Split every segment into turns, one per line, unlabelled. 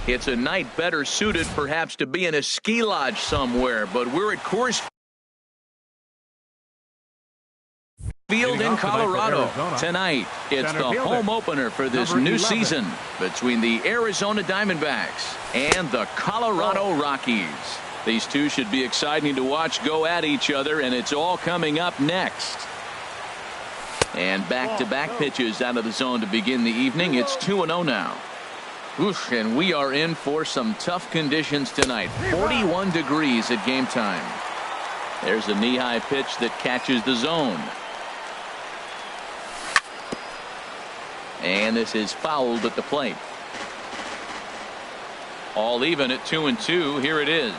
It's a night better suited perhaps to be in a ski lodge somewhere, but we're at Coors Field in Colorado. Tonight, it's the home opener for this new season between the Arizona Diamondbacks and the Colorado Rockies. These two should be exciting to watch go at each other, and it's all coming up next. And back-to-back pitches out of the zone to begin the evening. It's 2-0 now. Oof, and we are in for some tough conditions tonight. 41 degrees at game time. There's a knee-high pitch that catches the zone. And this is fouled at the plate. All even at 2-2. Here it is.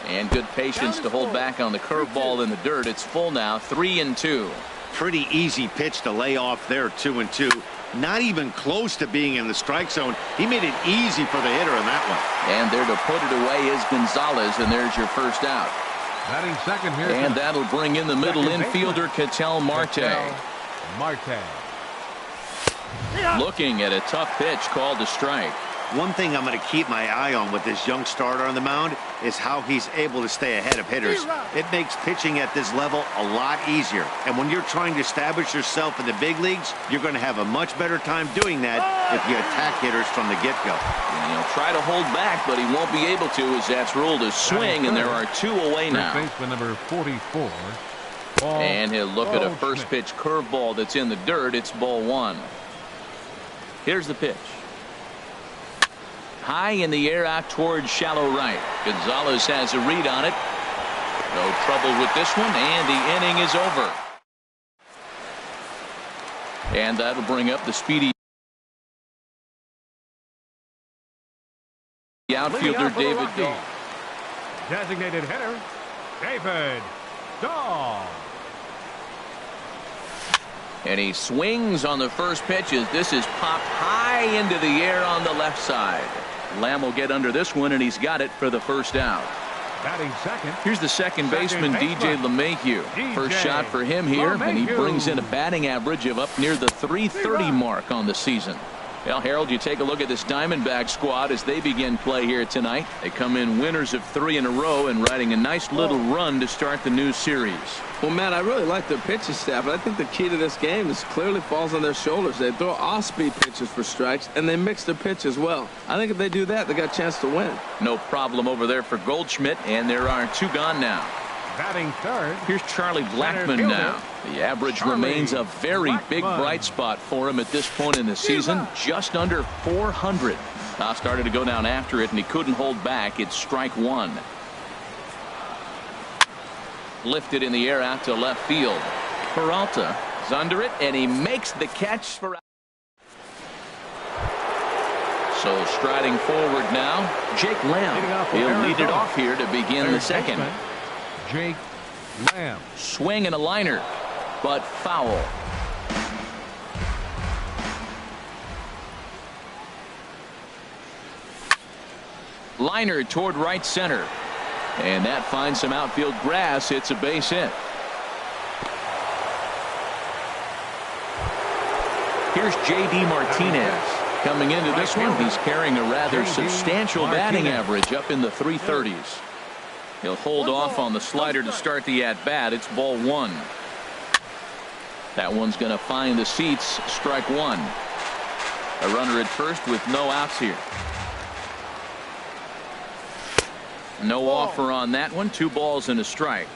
And good patience to hold back on the curveball in the dirt. It's full now, 3-2.
Pretty easy pitch to lay off there, 2-2. Not even close to being in the strike zone. He made it easy for the hitter in that one.
And there to put it away is Gonzalez, and there's your first out.
Batting second here.
And that'll bring in the middle infielder, Ketel Marte. Looking at a tough pitch called a strike.
One thing I'm going to keep my eye on with this young starter on the mound is how he's able to stay ahead of hitters. It makes pitching at this level a lot easier. And when you're trying to establish yourself in the big leagues, you're going to have a much better time doing that if you attack hitters from the get-go.
And he'll try to hold back, but he won't be able to, as that's ruled a swing, and there are two away now.
Baseman number 44.
And he'll look at a first pitch curveball that's in the dirt. It's ball one. Here's the pitch. High in the air out towards shallow right. Gonzalez has a read on it. No trouble with this one, and the inning is over. And that'll bring up the speedy outfielder David Dahl.
Designated hitter, David Dahl.
And he swings on the first pitch as this is popped high into the air on the left side. Lamb will get under this one, and he's got it for the first out.
Batting second.
Here's the second baseman, DJ LeMahieu. First shot for him here, and he brings in a batting average of up near the 330 mark on the season. Well, Harold, you take a look at this Diamondback squad as they begin play here tonight. They come in winners of 3 in a row and riding a nice little run to start the new series.
Well, Matt, I really like their pitching staff, but I think the key to this game is clearly falls on their shoulders. They throw off-speed pitches for strikes, and they mix their pitch as well. I think if they do that, they got a chance to win.
No problem over there for Goldschmidt, and there are 2 gone now.
Batting third.
Here's Charlie Blackmon now. The average remains a very big bright spot for him at this point in the season, just under 400. Now started to go down after it, and he couldn't hold back. It's strike one. Lifted in the air out to left field. Peralta is under it, and he makes the catch for out. So striding forward now, Jake Lamb. He'll lead it off here to begin the second.
Jake Lamb.
Swing and a liner, but foul. Liner toward right center. And that finds some outfield grass. It's a base hit. Here's J.D. Martinez. Coming into this one, he's carrying a rather substantial batting average up in the 330s. He'll hold off on the slider to start the at-bat. It's ball one. That one's going to find the seats. Strike one. A runner at first with no outs here. No offer on that one. 2 balls and a strike.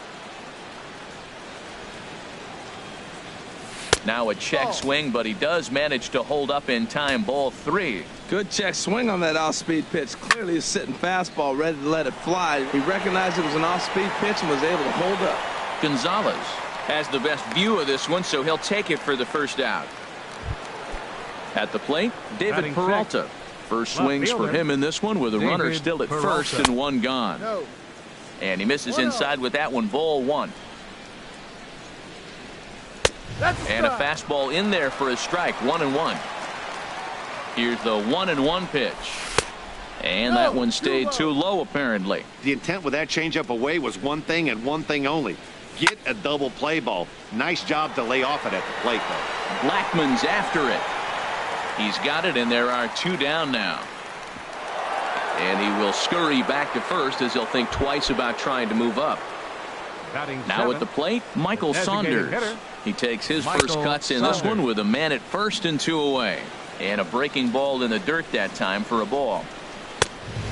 Now a check swing, but he does manage to hold up in time. Ball 3.
Good check swing on that off-speed pitch. Clearly a sitting fastball ready to let it fly. He recognized it was an off-speed pitch and was able to hold up.
Gonzalez has the best view of this one, so he'll take it for the first out. At the plate, David Peralta. First swings for him in this one with a runner still at first and 1 gone. And he misses inside with that one. Ball 1. And a fastball in there for a strike. 1-1. Here's the 1-1 pitch. And that one stayed too low apparently.
The intent with that changeup away was one thing and one thing only. Get a double play ball. Nice job to lay off it at the plate though.
Blackmon's after it. He's got it, and there are 2 down now. And he will scurry back to first as he'll think twice about trying to move up. Now at the plate, Michael Saunders. He takes his first cuts in this one with a man at first and 2 away. And a breaking ball in the dirt that time for a ball.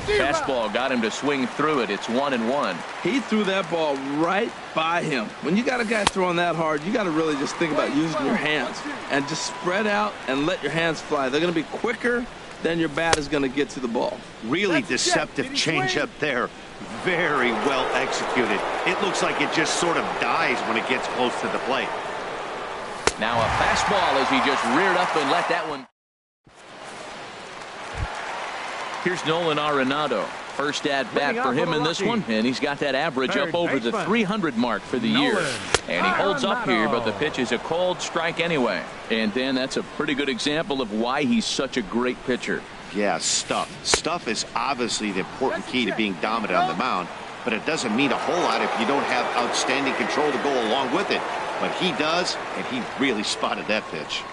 Fastball got him to swing through it. It's 1-1.
He threw that ball right by him. When you got a guy throwing that hard, you got to really just think about using your hands and just spread out and let your hands fly. They're going to be quicker than your bat is going to get to the ball.
Really deceptive changeup there. Very well executed. It looks like it just sort of dies when it gets close to the plate.
Now a fastball as he just reared up and let that one. Here's Nolan Arenado. First at bat for him in this one, and he's got that average up over the 300 mark for the year. And he holds up here, but the pitch is a cold strike anyway. And Dan, that's a pretty good example of why he's such a great pitcher.
Yeah, stuff. Stuff is obviously the important key to being dominant on the mound, but it doesn't mean a whole lot if you don't have outstanding control to go along with it. But he does, and he really spotted that pitch.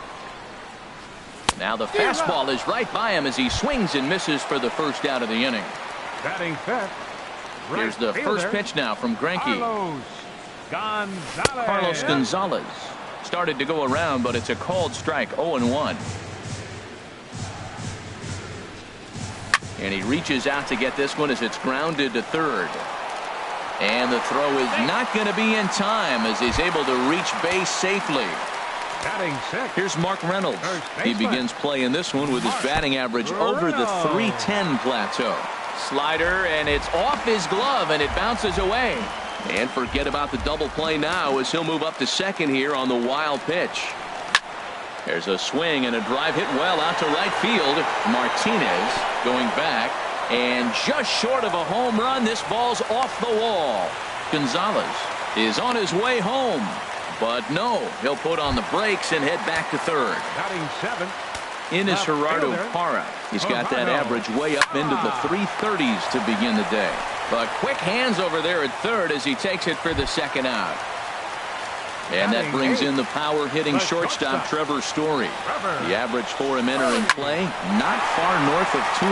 Now the fastball is right by him as he swings and misses for the first out of the inning.
Batting fifth.
Here's the first pitch now from Greinke. Carlos Gonzalez started to go around, but it's a called strike, 0-1. And he reaches out to get this one as it's grounded to third. And the throw is not going to be in time as he's able to reach base safely. Here's Mark Reynolds. He begins playing this one with his batting average over the 310 plateau. Slider, and it's off his glove, and it bounces away. And forget about the double play now as he'll move up to second here on the wild pitch. There's a swing and a drive hit well out to right field. Martinez going back, and just short of a home run, this ball's off the wall. Gonzalez is on his way home. But no, he'll put on the brakes and head back to third. In is Gerardo Parra. He's got that average way up into the 330s to begin the day. But quick hands over there at third as he takes it for the second out. And that brings in the power-hitting shortstop Trevor Story. The average for him entering play, not far north of 200.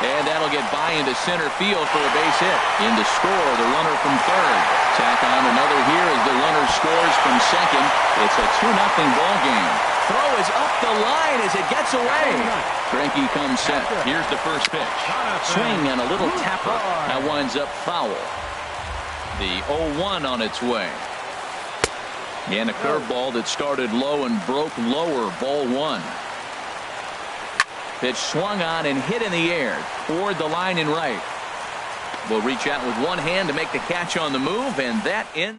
And that'll get by into center field for a base hit. In to score, the runner from third. Tack on another here as the runner scores from second. It's a 2-0 ball game. Throw is up the line as it gets away. Greinke comes set. Here's the first pitch. Swing and a little tapper. That winds up foul. The 0-1 on its way. And a curveball that started low and broke lower, ball one. Pitch swung on and hit in the air toward the line and right. Will reach out with one hand to make the catch on the move, and that in.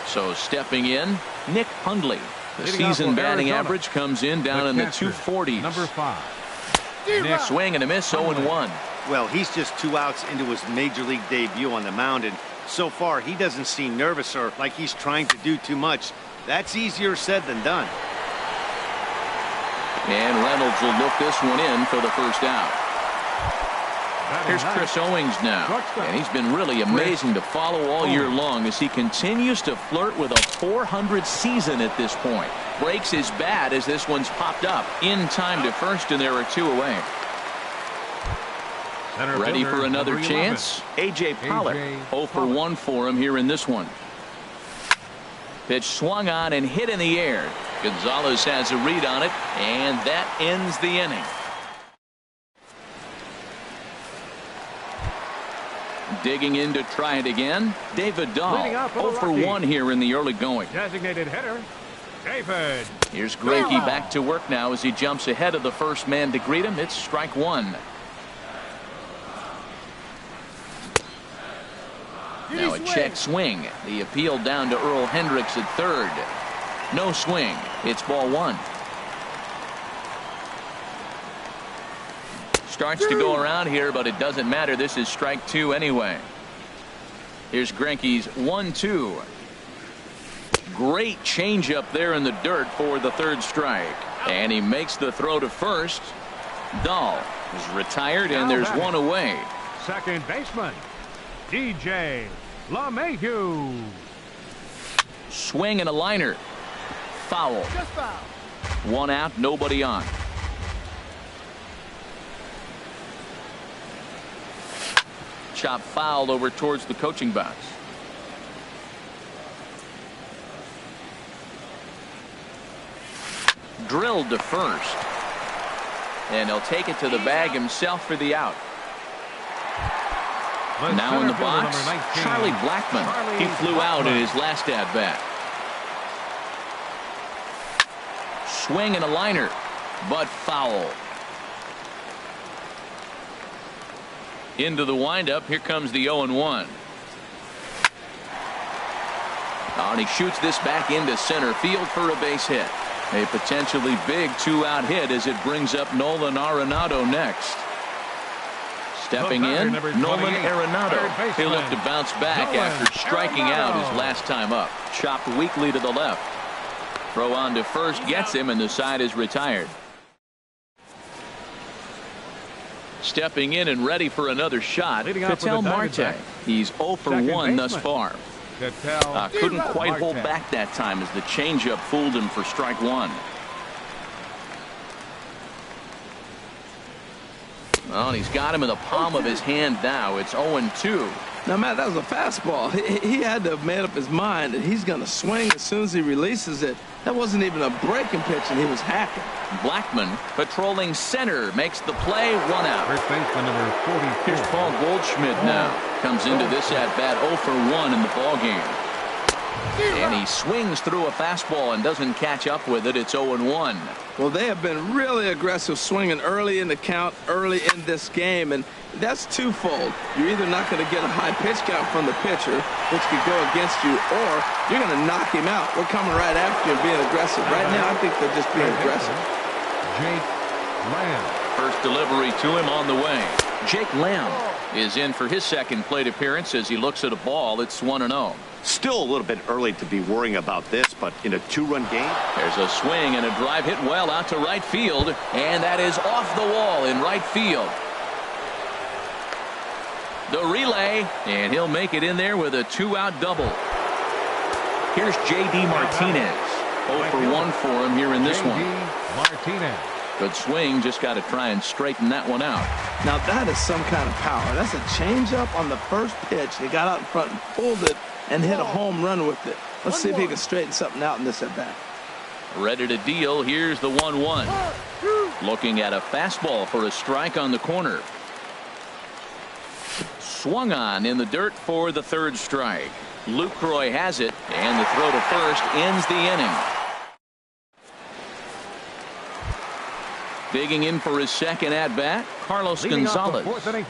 So stepping in, Nick Hundley. The season batting average comes in down in the 240s.
Number 5.
Nick swing and a miss, 0-1.
Well, he's just 2 outs into his major league debut on the mound, and so far he doesn't seem nervous or like he's trying to do too much. That's easier said than done.
And Reynolds will look this one in for the first out. Here's Chris Owings now, and he's been really amazing to follow all year long as he continues to flirt with a 400 season at this point. Breaks his bat as this one's popped up in time to first, and there are 2 away. Ready for another chance? A.J. Pollock, 0 for 1 for him here in this one. Pitch swung on and hit in the air. Gonzalez has a read on it, and that ends the inning. Digging in to try it again, David Dahl, 0 for 1 here in the early going.
Designated hitter, David.
Here's Greinke back to work now as he jumps ahead of the first man to greet him. It's strike one. Now a check swing. The appeal down to Earl Hendricks at third. No swing. It's ball one. Starts to go around here, but it doesn't matter. This is strike 2 anyway. Here's Greinke's 1-2. Great changeup there in the dirt for the third strike. And he makes the throw to first. Dahl is retired, and there's 1 away.
Second baseman, DJ LeMahieu.
Swing and a liner. Foul. 1 out, nobody on. Chop foul over towards the coaching box. Drilled to first. And he'll take it to the bag himself for the out. Now in the box, Charlie Blackmon. He flew out in his last at-bat. Swing and a liner, but foul. Into the windup. Here comes the 0-1. And he shoots this back into center field for a base hit. A potentially big two-out hit as it brings up Nolan Arenado next. Stepping in, Nolan Arenado. He'll look to bounce back after striking out his last time up. Chopped weakly to the left. Throw on to first gets him, and the side is retired. Stepping in and ready for another shot, Ketel Marte. He's 0 for 1 thus far. Couldn't quite hold back that time as the changeup fooled him for strike one. Well, he's got him in the palm of his hand now. It's 0-2.
Now, Matt, that was a fastball. He had to have made up his mind that he's going to swing as soon as he releases it. That wasn't even a breaking pitch, and he was hacking.
Blackmon patrolling center makes the play, 1 out.
First baseman number 44.
Here's Paul Goldschmidt now. Comes into this at-bat 0 for 1 in the ballgame. And he swings through a fastball and doesn't catch up with it. It's 0-1.
Well, they have been really aggressive swinging early in the count, early in this game, and that's twofold. You're either not going to get a high pitch count from the pitcher, which could go against you, or you're going to knock him out. We're coming right after you and being aggressive. Right now, I think they're just being aggressive.
Jake Lamb.
First delivery to him on the way. Jake Lamb is in for his second plate appearance as he looks at a ball. It's 1-0.
Still a little bit early to be worrying about this, but in a two-run game.
There's a swing and a drive hit well out to right field, and that is off the wall in right field. The relay, and he'll make it in there with a two-out double. Here's J.D. Martinez. 0 for 1 for him here in this one.
Martinez.
Good swing, just got to try and straighten that one out.
Now that is some kind of power. That's a changeup on the first pitch. He got out in front and pulled it and hit a home run with it. Let's see if he can straighten something out in this at bat.
Ready to deal. Here's the 1-1. Looking at a fastball for a strike on the corner. Swung on in the dirt for the third strike. Lucroy has it, and the throw to first ends the inning. Digging in for his second at-bat, Carlos Gonzalez.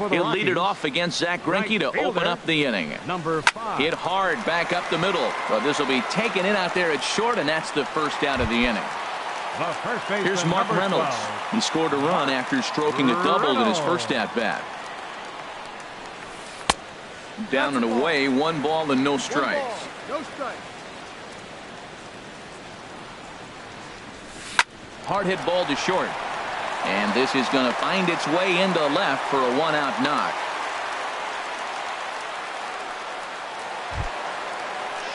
He'll lead it off against Zach Greinke to open up the inning.
Number 5.
Hit hard back up the middle. Well, this will be taken in out there at short, and that's the first out of the inning. Here's Mark Reynolds. He scored a run after stroking a double in his first at-bat. Down and away, 1 ball and no strikes. Hard hit ball to short. And this is going to find its way into left for a 1-out knock.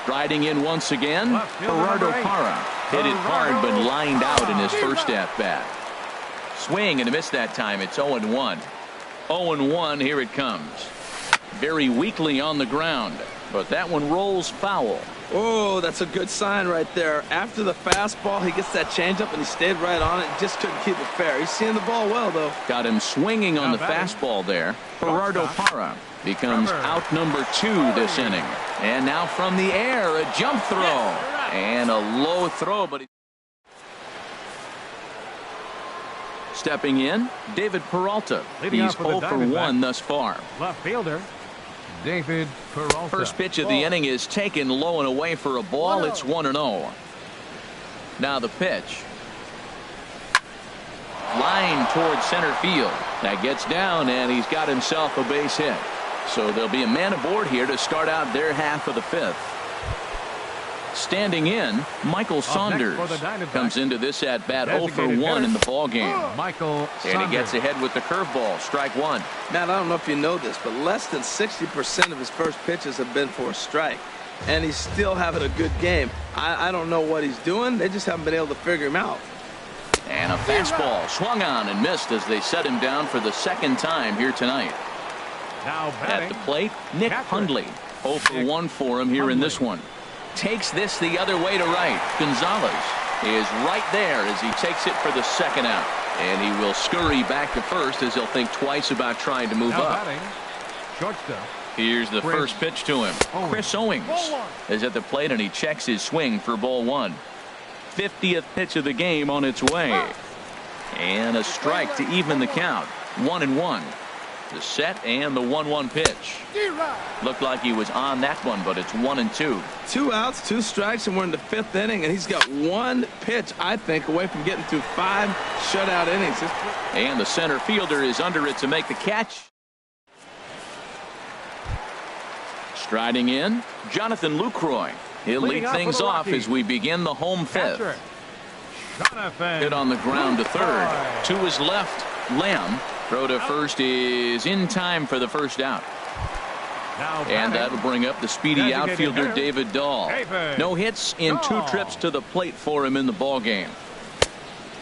Striding in once again, Gerardo Parra. Hit it hard but lined out in his first at-bat. Swing and a miss that time. It's 0-1. 0-1, here it comes. Very weakly on the ground, but that one rolls foul.
Oh, that's a good sign right there. After the fastball, he gets that changeup, and he stayed right on it. Just couldn't keep it fair. He's seeing the ball well, though.
Got him swinging on the fastball there. Gerardo Parra becomes out number 2 this inning. And now from the air, a jump throw. And a low throw, but stepping in, David Peralta. He's 0 for 1 thus far.
Left fielder, David Peralta.
First pitch of the inning is taken low and away for a ball. It's 1-0. Now the pitch. Line towards center field. That gets down, and he's got himself a base hit. So there'll be a man aboard here to start out their half of the 5th. Standing in, Michael Saunders comes into this at bat 0 for 1 in the ball game.
Michael Saunders.
And he gets ahead with the curveball. Strike 1.
Matt, I don't know if you know this, but less than 60% of his first pitches have been for a strike. And he's still having a good game. I don't know what he's doing. They just haven't been able to figure him out.
And a fastball swung on and missed as they set him down for the second time here tonight.
Now
At
batting.
the plate, Nick
Catcher.
Hundley. 0 for 1 for him here in this one. Takes this the other way to right. Gonzalez is right there as he takes it for the second out. And he will scurry back to first as he'll think twice about trying to move
Now
up.
batting. Shortstop.
Here's the
Chris
first pitch to him.
Owings.
Chris Owings is at the plate and he checks his swing for ball 1. 50th pitch of the game on its way. And a strike to even the count. 1-1. The set and the 1-1 pitch. Looked like he was on that one, but it's 1-2.
2 outs, 2 strikes, and we're in the 5th inning, and he's got 1 pitch, I think, away from getting through 5 shutout innings.
And the center fielder is under it to make the catch. Striding in, Jonathan Lucroy. He'll
Leading
lead
off
things
for the
off
Rockies.
as we begin the home 5th.
Catcher. Jonathan.
Hit on the ground to third.
Lucroy.
To his left, Lamb. Throw to first is in time for the first out.
Now
And
batting.
that'll bring up the speedy
Designated
outfielder
hitter,
David Dahl.
David
No hits in 2
Dahl.
trips to the plate for him in the ball game.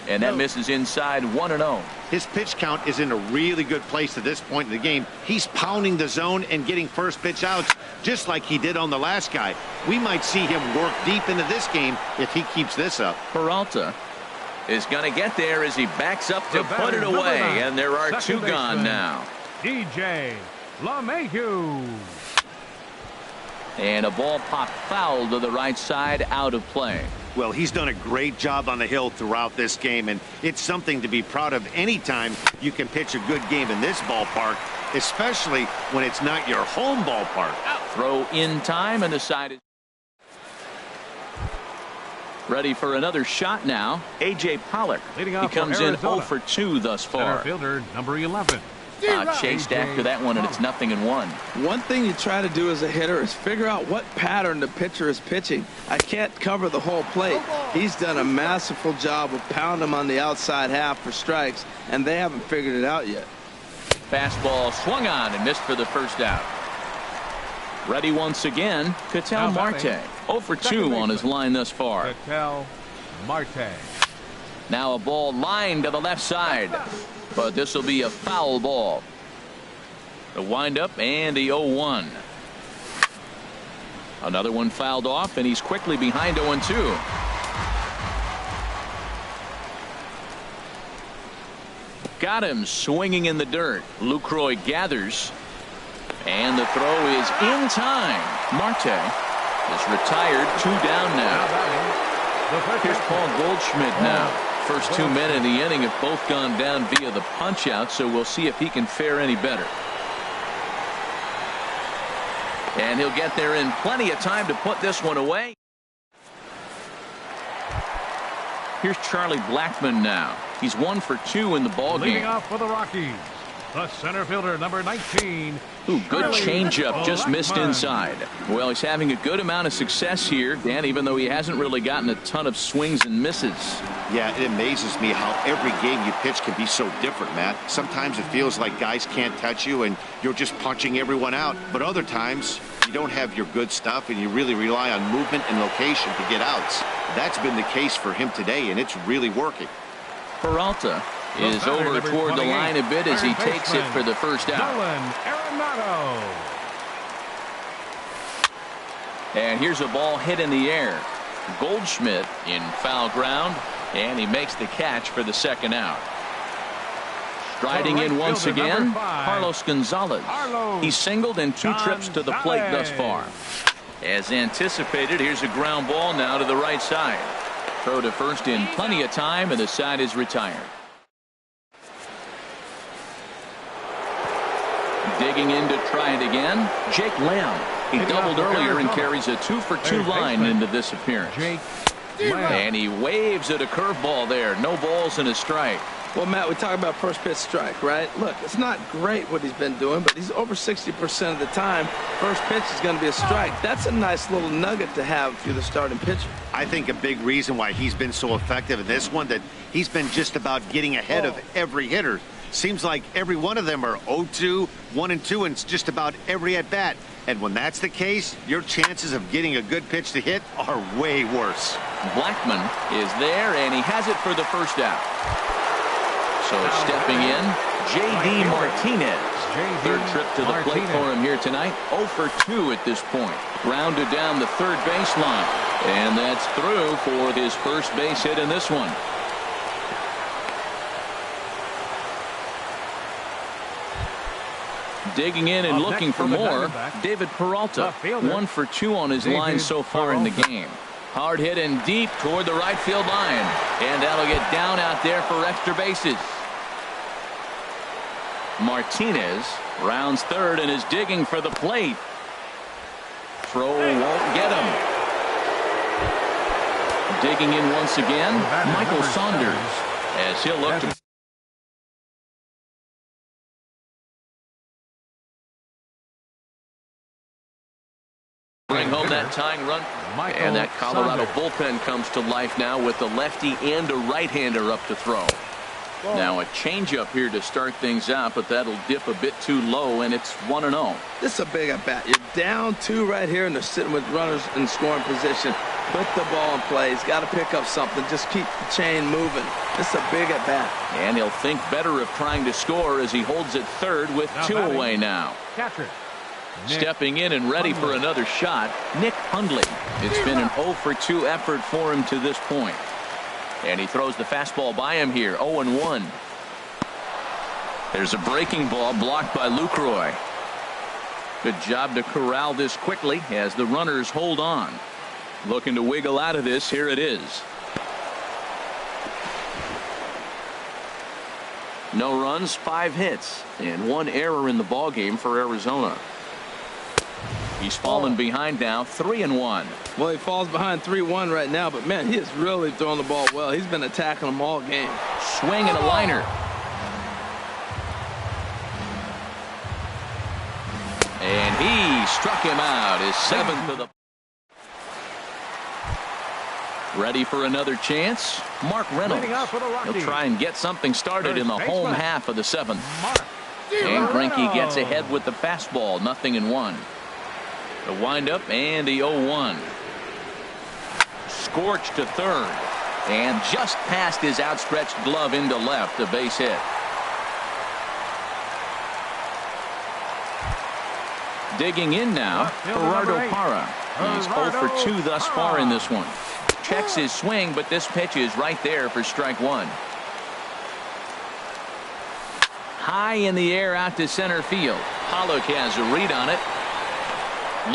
And that misses inside 1-0.
His pitch count is in a really good place at this point in the game. He's pounding the zone and getting first pitch outs just like he did on the last guy. We might see him work deep into this game if he keeps this up.
Peralta is going to get there as he backs up to
The
put
batter,
it
number
away.
9,
And there are 2
second
gone
baseman.
now.
DJ LeMahieu.
And a ball popped foul to the right side, out of play.
Well, he's done a great job on the hill throughout this game, and it's something to be proud of anytime you can pitch a good game in this ballpark, especially when it's not your home ballpark.
Throw in time, and the side is ready for another shot now. A.J. Pollock.
Leading
He
off for
comes in
Arizona.
0 for 2 thus
Center
far.
fielder number 11.
Chased
A.J.
after that one, and it's 0-1.
One thing you try to do as a hitter is figure out what pattern the pitcher is pitching. I can't cover the whole plate. He's done a masterful job of pounding him on the outside half for strikes, and they haven't figured it out yet.
Fastball swung on and missed for the first out. Ready once again, Ketel
Now
Marte.
batting.
0 for 2
Second
on his
baseman.
line thus far.
Ketel Marte.
Now a ball lined to the left side, but this will be a foul ball. The windup and the 0-1. Another one fouled off, and he's quickly behind 0-2. Got him swinging in the dirt. Lucroy gathers, and the throw is in time. Marte is retired, 2 down
Now
now.
batting. The first
Here's
baseman.
Paul Goldschmidt now. First 2 men in the inning have both gone down via the punch out, so we'll see if he can fare any better. And he'll get there in plenty of time to put this one away. Here's Charlie Blackmon now. He's 1 for 2 in the ball
Leading
game.
off for the Rockies. The center fielder number 19.
Ooh, good
Charlie
changeup, just missed
Blackmon.
inside. Well, he's having a good amount of success here, Dan, even though he hasn't really gotten a ton of swings and misses.
Yeah, it amazes me how every game you pitch can be so different, Matt. Sometimes it feels like guys can't touch you and you're just punching everyone out. But other times you don't have your good stuff and you really rely on movement and location to get outs. That's been the case for him today, and it's really working.
Peralta is
batter,
over
number
toward the
28,
line a bit as he
third
takes it
baseman,
for the first out.
Nolan Arenado.
And here's a ball hit in the air. Goldschmidt in foul ground, and he makes the catch for the second out. Striding
The right
in once
fielder,
again,
number 5,
Carlos Gonzalez.
Carlos
He's singled in 2 trips to the plate thus
Gonzalez.
far. As anticipated, here's a ground ball now to the right side. Throw to first in plenty of time, and the side is retired. Digging in to try it again, Jake Lamb. He
Leading
doubled
off for
earlier and
Arizona.
carries a 2 for 2
Third
line
baseman,
into this appearance.
Jake Lamb.
And he waves at a curveball there. No balls and a strike.
Well, Matt, we talk about first pitch strike, right? Look, it's not great what he's been doing, but he's over 60% of the time. First pitch is going to be a strike. That's a nice little nugget to have if you're the starting pitcher.
I think a big reason why he's been so effective in this one, that he's been just about getting ahead of every hitter. Seems like every one of them are 0-2, 1-2, and just about every at-bat. And when that's the case, your chances of getting a good pitch to hit are way worse.
Blackmon is there, and he has it for the first out. So stepping in, J.D. Martinez. Third trip to the plate for him here tonight. 0 for 2 at this point. Grounded down the third baseline. And that's through for his first base hit in this one. Digging in and looking for more, David Peralta. 1 for 2 on his line so far in the game. Hard hit and deep toward the right field line. And that'll get down out there for extra bases. Martinez rounds third and is digging for the plate. Throw won't get him. Digging in once again, Michael Saunders, as he'll look to bring home that tying run. And that Colorado bullpen comes to life now with a lefty and a right-hander up to throw. Now a changeup here to start things out, but that'll dip a bit too low, and it's 1-0.
This is a big at-bat. You're down 2 right here, and they're sitting with runners in scoring position. Put the ball in play. He's got to pick up something. Just keep the chain moving. This is a big at-bat.
And he'll think better of trying to score as he holds it third with 2 away now.
Catcher.
Stepping in and ready for another shot, Nick Hundley. It's been an 0 for 2 effort for him to this point. And he throws the fastball by him here, 0-1. There's a breaking ball blocked by Lucroy. Good job to corral this quickly as the runners hold on. Looking to wiggle out of this, here it is. No runs, 5 hits, and 1 error in the ballgame for Arizona. He's fallen behind now, 3-1.
Well, he falls behind 3-1 right now, but man, he is really throwing the ball well. He's been attacking them all game.
Swing and a liner. And he struck him out, his 7th of the. Ready for another chance. Mark Reynolds. He'll try and get something started in the home half of the 7th. And Greinke gets ahead with the fastball, 0-1. The windup and the 0-1. Scorched to third. And just past his outstretched glove into left, a base hit. Digging in now, Gerardo Parra. He's 0 for 2 thus far in this one. Checks his swing, but this pitch is right there for strike 1. High in the air out to center field. Pollock has a read on it.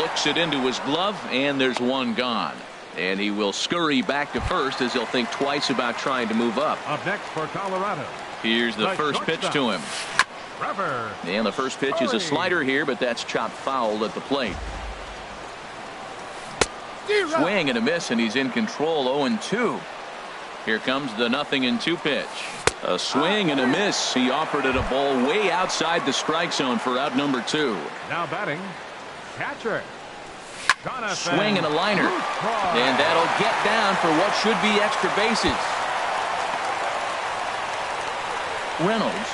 Looks it into his glove, and there's 1 gone. And he will scurry back to first as he'll think twice about trying to move up.
Up next for Colorado.
Here's the first pitch to him.
Trevor.
And the first pitch is a slider here, but that's chopped foul at the plate. Swing and a miss, and he's in control, 0-2. Here comes the 0-2 pitch. A swing and a miss. He offered it a ball way outside the strike zone for out number 2.
Now batting, catcher.
Swing and a liner. And that'll get down for what should be extra bases. Reynolds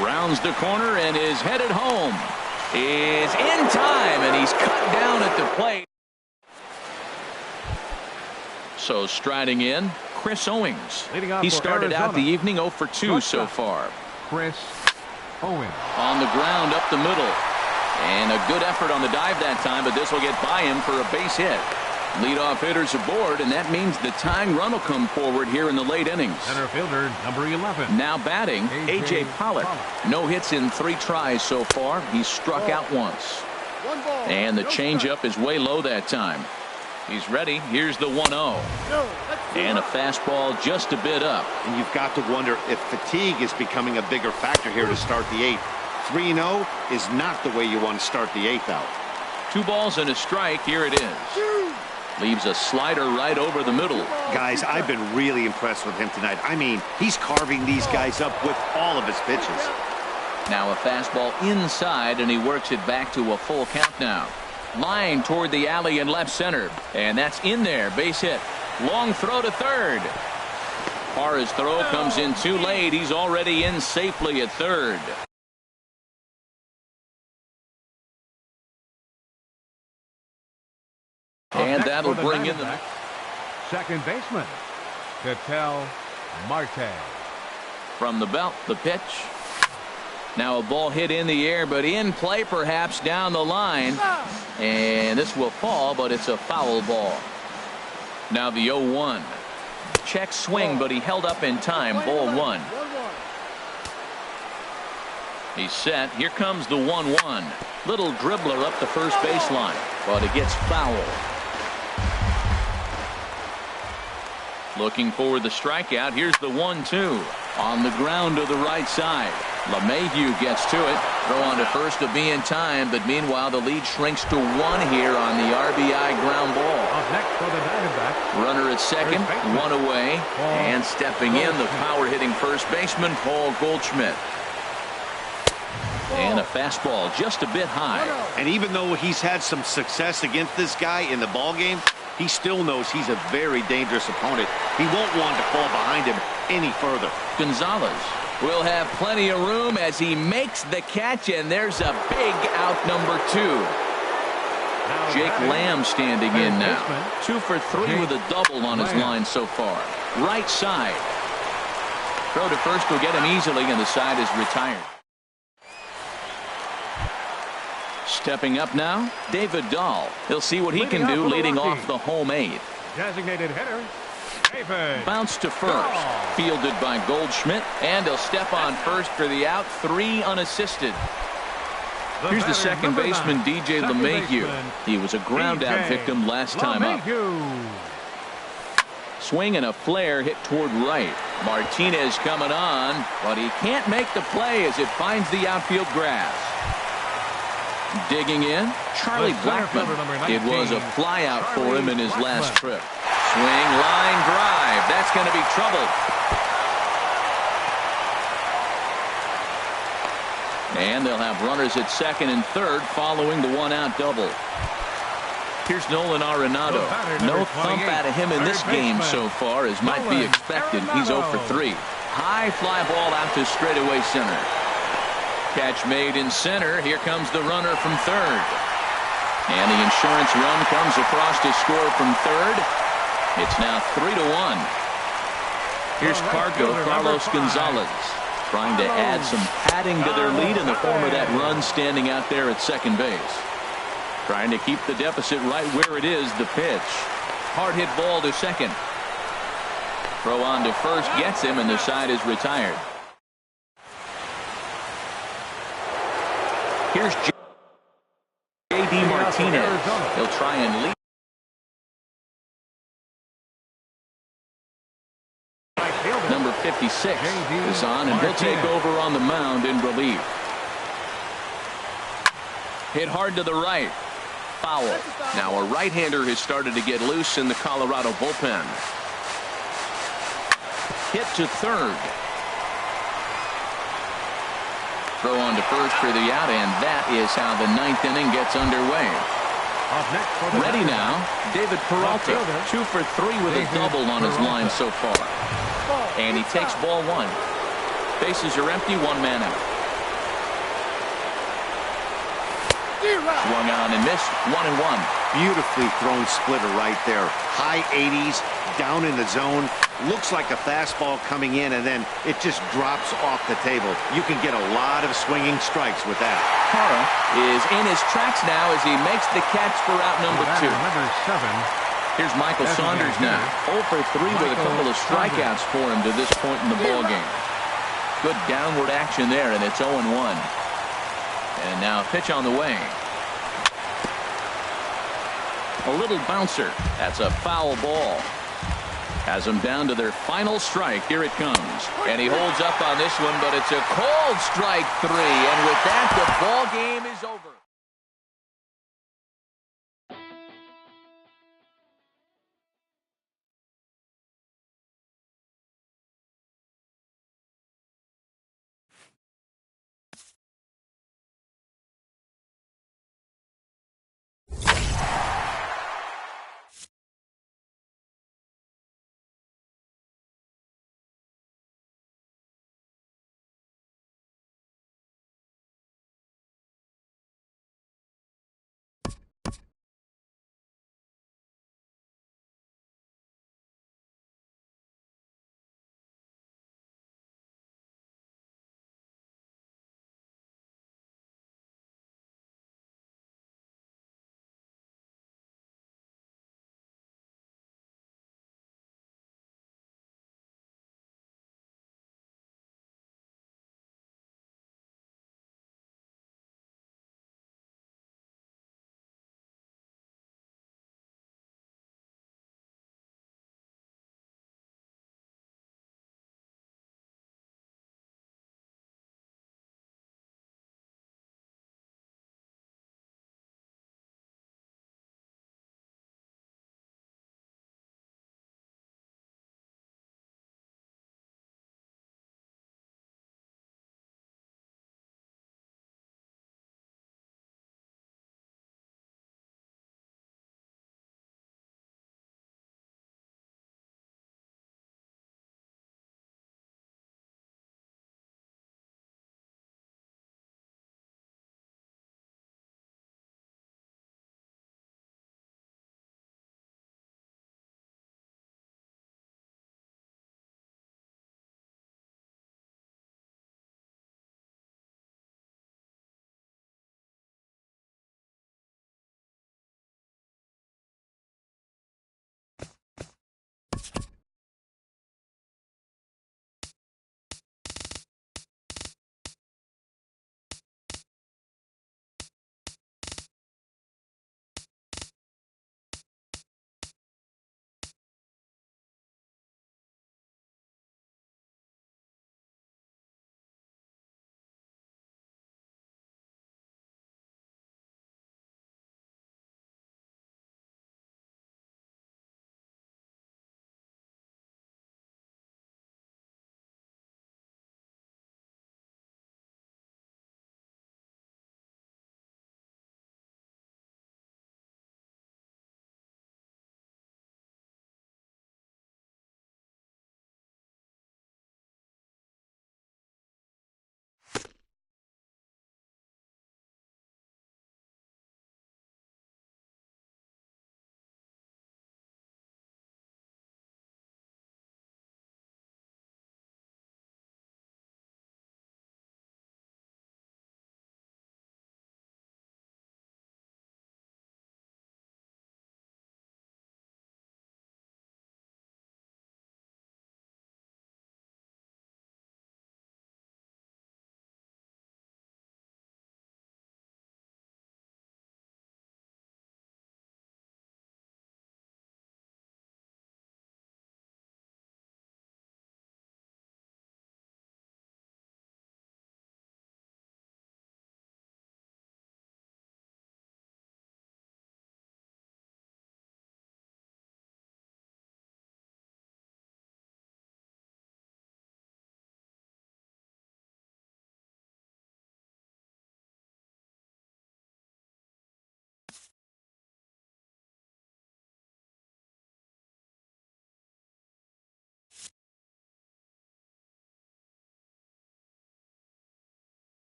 rounds the corner and is headed home. Is in time, and he's cut down at the plate. So striding in, Chris Owings. He started out the evening 0 for 2 so far.
Chris Owings.
On the ground up the middle. And a good effort on the dive that time, but this will get by him for a base hit. Leadoff hitters aboard, and that means the tying run will come forward here in the late innings.
Center fielder, number 11.
Now batting, A.J. Pollock. No hits in 3 tries so far. He's struck out once. And the changeup is way low that time. He's ready. Here's the 1-0. And a fastball just a bit up.
And you've got to wonder if fatigue is becoming a bigger factor here to start the 8th. 3-0 is not the way you want to start the 8th out.
2 balls and a strike. Here it is. Leaves a slider right over the middle.
Guys, I've been really impressed with him tonight. I mean, he's carving these guys up with all of his pitches.
Now a fastball inside, and he works it back to a full count now. Line toward the alley in left center. And that's in there. Base hit. Long throw to third. Parra's throw comes in too late. He's already in safely at third. And that'll bring in the
second baseman, Ketel Marte.
From the belt, the pitch. Now a ball hit in the air, but in play perhaps down the line. And this will fall, but it's a foul ball. Now the 0-1. Check swing, but he held up in time. Ball 1. He's set. Here comes the 1-1. Little dribbler up the first baseline, but it gets foul. Looking for the strikeout. Here's the 1-2. On the ground to the right side. LeMahieu gets to it. Throw on to first to be in time, but meanwhile the lead shrinks to 1 here on the RBI ground ball.
Up next for the Diamondbacks.
Runner at second, 1 away, and stepping in the power-hitting first baseman Paul Goldschmidt. And a fastball just a bit high.
And even though he's had some success against this guy in the ballgame, he still knows he's a very dangerous opponent. He won't want to fall behind him any further.
Gonzalez will have plenty of room as he makes the catch, and there's a big out, number 2. Jake Lamb standing in now. 2 for 3 with a double on his line so far. Right side. Throw to first will get him easily, and the side is retired. Stepping up now, David Dahl. He'll see what he can do leading off the home 8th.
Designated hitter, David.
Bounce to first. Fielded by Goldschmidt, and he'll step on first for the out. 3 unassisted. Here's the second baseman, DJ LeMahieu. He was a ground out victim last time up. Swing and a flare hit toward right. Martinez coming on, but he can't make the play as it finds the outfield grass. Digging in, Charlie Blackmon. It was a flyout for him in his last trip. Swing, line drive. That's going to be trouble. And they'll have runners at second and third following the 1-out double. Here's Nolan Arenado. No thump out of him in this game so far, as might be expected. He's 0 for 3. High fly ball out to straightaway center. Catch made in center. Here comes the runner from third. And the insurance run comes across to score from third. It's now 3-1. Here's Carlos Gonzalez, trying to add some padding to their lead in the form of that run standing out there at second base. Trying to keep the deficit right where it is. The pitch. Hard hit ball to second. Throw on to first gets him, and the side is retired. Here's J.D. Martinez. He'll try and lead. Number 56 is on, and he'll take over on the mound in relief. Hit hard to the right. Foul. Now a right-hander has started to get loose in the Colorado bullpen. Hit to third. Throw on to first for the out, and that is how the 9th inning gets underway. Ready now, David Peralta. 2 for 3 with a double on his line so far. And he takes ball 1. Bases are empty, 1 man out. Swung on and missed, 1-1.
Beautifully thrown splitter right there. High 80s, down in the zone. Looks like a fastball coming in, and then it just drops off the table. You can get a lot of swinging strikes with that.
Hara is in his tracks now as he makes the catch for out number 2. Here's Michael Saunders now. 0 for 3 with a couple of strikeouts for him to this point in the ballgame. Good downward action there, and it's 0-1. And now a pitch on the way. A little bouncer. That's a foul ball. Has them down to their final strike. Here it comes. And he holds up on this one, but it's a cold strike 3. And with that, the ball game is over.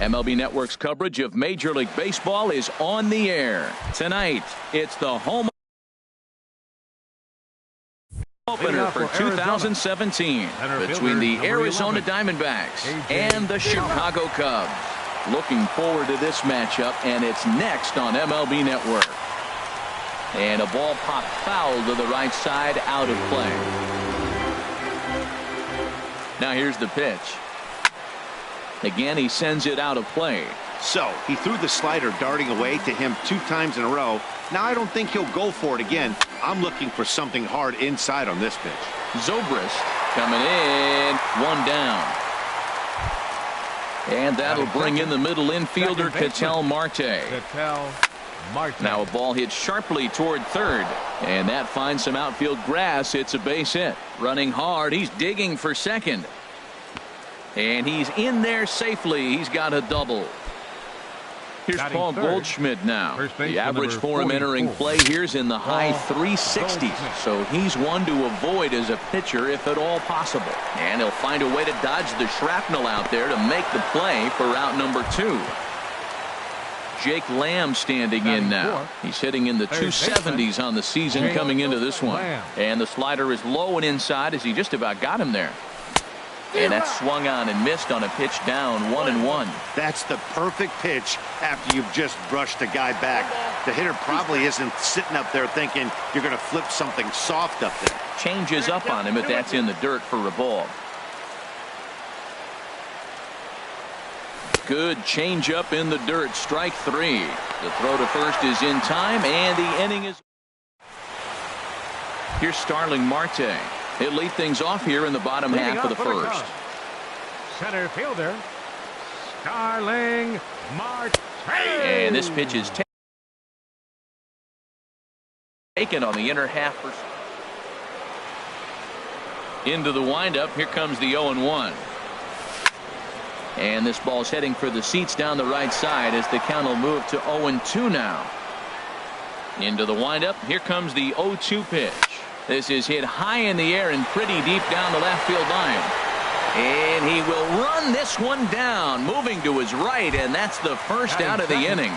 MLB Network's coverage of Major League Baseball is on the air. Tonight, it's the home opener for 2017 between the Arizona Diamondbacks and the Chicago Cubs. Looking forward to this matchup, and it's next on MLB Network. And a ball popped foul to the right side, out of play. Now here's the pitch. Again, he sends it out of play.
So he threw the slider darting away to him 2 times in a row. Now I don't think he'll go for it again. I'm looking for something hard inside on this pitch.
Zobrist coming in, 1 down. And that'll bring in the middle infielder, Ketel Marte. Now a ball hit sharply toward third, and that finds some outfield grass. It's a base hit. Running hard, he's digging for second. And he's in there safely. He's got a double. Here's Paul Goldschmidt now. The average for him entering play here's in the high 360s. So he's one to avoid as a pitcher if at all possible. And he'll find a way to dodge the shrapnel out there to make the play for out number 2. Jake Lamb standing in now. He's hitting in the 270s on the season coming into this one. And the slider is low and inside as he just about got him there. And that's swung on and missed on a pitch down, 1-1.
That's the perfect pitch after you've just brushed a guy back. The hitter probably isn't sitting up there thinking you're going to flip something soft up there.
Changes up on him if that's in the dirt for a ball. Good change up in the dirt, strike 3. The throw to first is in time, and the inning is. Here's Starling Marte. He'll lead things off here in the bottom half of the first.
Center fielder, Starling Marte.
And this pitch is taken on the inner half. Into the windup. Here comes the 0-1. And this ball's heading for the seats down the right side as the count will move to 0-2 now. Into the windup. Here comes the 0-2 pitch. This is hit high in the air and pretty deep down the left field line. And he will run this one down, moving to his right, and that's the first out of the inning.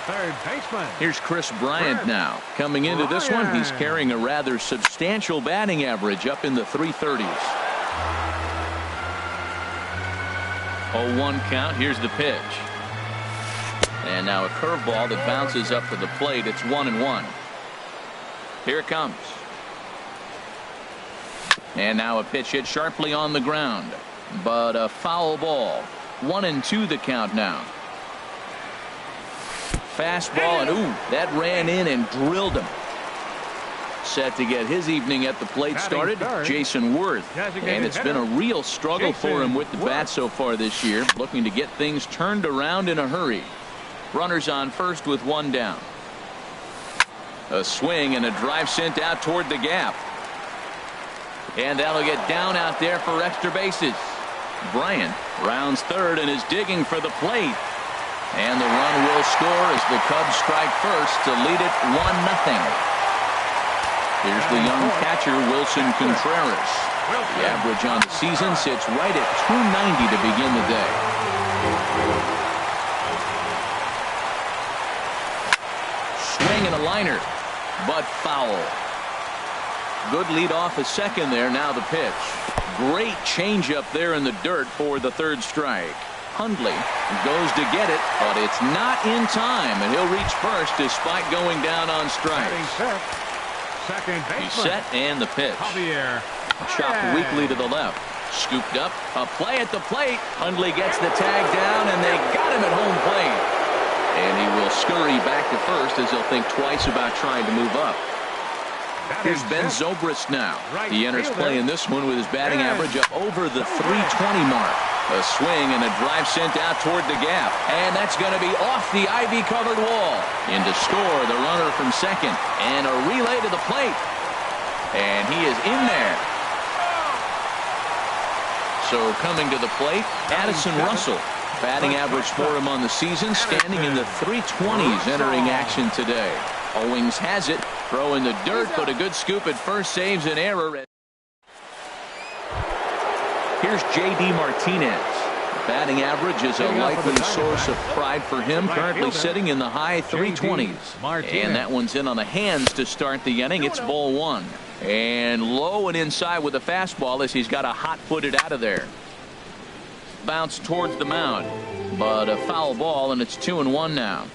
Third baseman.
Here's Chris Bryant now. Coming into this one, he's carrying a rather substantial batting average up in the 330s. 0-1 count. Here's the pitch. And now a curveball that bounces up to the plate. It's 1-1. Here it comes. And now a pitch hit sharply on the ground, but a foul ball. 1-2 the count now. Fastball, and ooh, that ran in and drilled him. Set to get his evening at the plate started, Jason Worth. And it's been a real struggle for him with the bat so far this year, looking to get things turned around in a hurry. Runners on first with 1 down. A swing and a drive sent out toward the gap. And that'll get down out there for extra bases. Bryant rounds third and is digging for the plate. And the run will score as the Cubs strike first to lead it 1-0. Here's the young catcher, Wilson Contreras. The average on the season sits right at 290 to begin the day. Swing and a liner, but foul. Good lead off a second there. Now the pitch. Great changeup there in the dirt for the third strike. Hundley goes to get it, but it's not in time, and he'll reach first despite going down on strikes.
Second baseman.
He's set, and the pitch.
Javier.
Chopped weakly to the left. Scooped up. A play at the plate. Hundley gets the tag down, and they got him at home plate. And he will scurry back to first as he'll think twice about trying to move up. Here's Ben Zobrist now. He enters play in this one with his batting average up over the 320 mark. A swing and a drive sent out toward the gap. And that's going to be off the ivy-covered wall. In to score the runner from second. And a relay to the plate. And he is in there. So coming to the plate, Addison Russell. Batting average for him on the season, standing in the 320s entering action today. Owings has it. Throw in the dirt, but a good scoop at first saves an error. Here's J.D. Martinez. Batting average is a likely source of pride for him, currently sitting in the high 320s. And that one's in on the hands to start the inning. It's ball one. And low and inside with a fastball as he's got a hot-footed out of there. Bounce towards the mound, but a foul ball, and it's 2-1 now.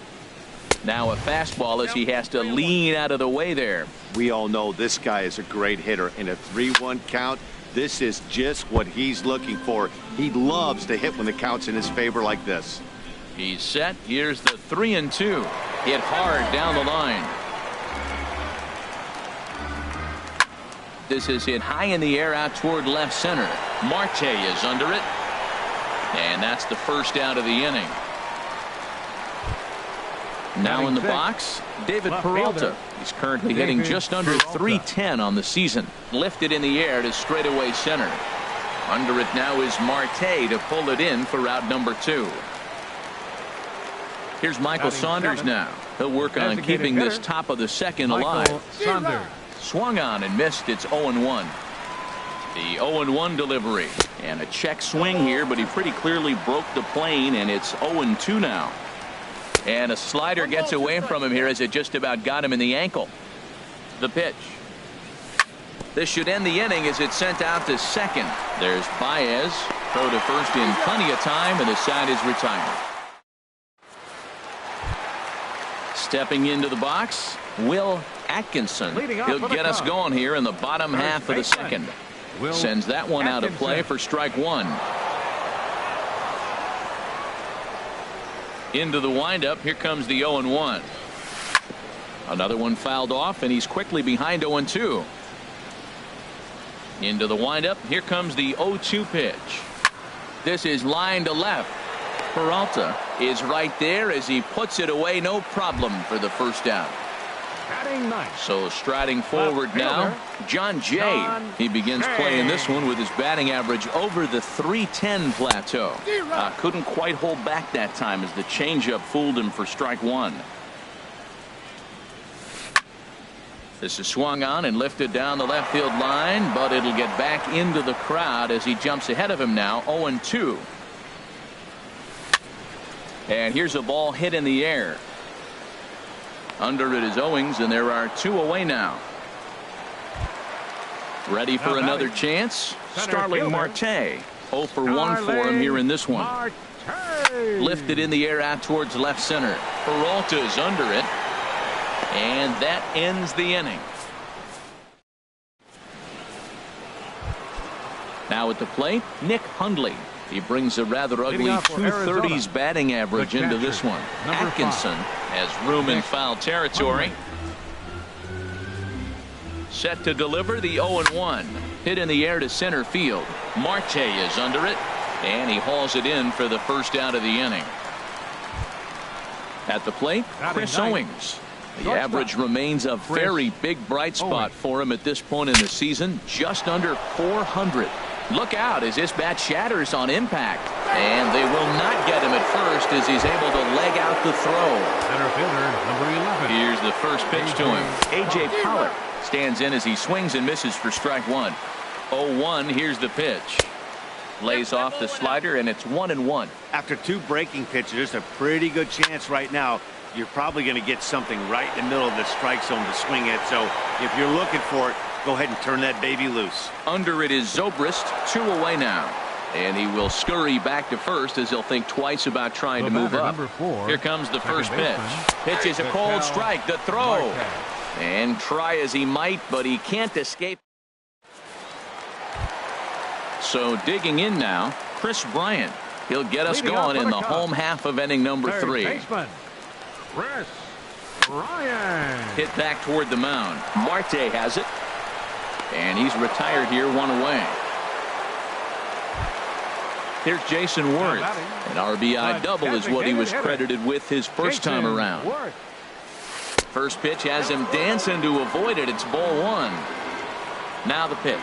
Now a fastball as he has to lean out of the way there.
We all know this guy is a great hitter. In a 3-1 count, this is just what he's looking for. He loves to hit when the count's in his favor like this.
He's set. Here's the 3-2. Hit hard down the line. This is hit high in the air out toward left center. Marte is under it. And that's the first out of the inning. Now in the box, David Peralta. He's currently hitting just under 310 on the season. Lifted in the air to straightaway center. Under it now is Marte to pull it in for out number 2. Here's Michael Saunders now. He'll work on keeping this top of the second alive. Swung on and missed. It's 0-1. The 0-1 delivery. And a check swing here, but he pretty clearly broke the plane, and it's 0-2 now. And a slider gets away from him here as it just about got him in the ankle. The pitch. This should end the inning as it's sent out to second. There's Baez. Throw to first in plenty of time, and the side is retired. Stepping into the box, Will Atkinson. He'll get us going here in the bottom half of the second. Sends that one out of play for strike one. Into the windup. Here comes the 0-1. Another one fouled off, and he's quickly behind 0-2. Into the windup. Here comes the 0-2 pitch. This is line to left. Peralta is right there as he puts it away. No problem for the first down. So striding forward now, John Jay. He begins playing this one with his batting average over the 310 plateau. Couldn't quite hold back that time as the changeup fooled him for strike one. This is swung on and lifted down the left field line, but it'll get back into the crowd as he jumps ahead of him now. 0-2. And here's a ball hit in the air. Under it is Owings, and there are 2 away now. Ready for another chance. Starling Marte. 0 for 1 for him here in this one. Lifted in the air out towards left center. Peralta is under it. And that ends the inning. Now at the plate, Nick Hundley. He brings a rather ugly 230s batting average into this one. Atkinson has room in foul territory. Set to deliver the 0-1. Hit in the air to center field. Marte is under it, and he hauls it in for the first out of the inning. At the plate, Chris Owings. The average remains a very big bright spot for him at this point in the season, just under 400. Look out as this bat shatters on impact, and they will not get him at first as he's able to leg out the throw.
Center fielder, number 11.
Here's the first pitch to him. A.J. Pollard stands in as he swings and misses for strike one. 0-1. Here's the pitch. Lays off the slider, and it's 1-1.
After 2 breaking pitches, there's a pretty good chance right now you're probably going to get something right in the middle of the strike zone to swing at. So if you're looking for it, Go ahead and turn that baby loose.
Under it is Zobrist, 2 away now. And he will scurry back to first as he'll think twice about trying to move up. Here comes the first pitch. Pitch is a cold strike. The throw. And try as he might, but he can't escape. So digging in now, Chris Bryant. He'll get us going in the home half of inning number 3.
Chris Bryant.
Hit back toward the mound. Marte has it. And he's retired here, 1 away. Here's Jason Worth. An RBI double is what he was credited with his first time around. First pitch has him dancing to avoid it. It's ball 1. Now the pitch.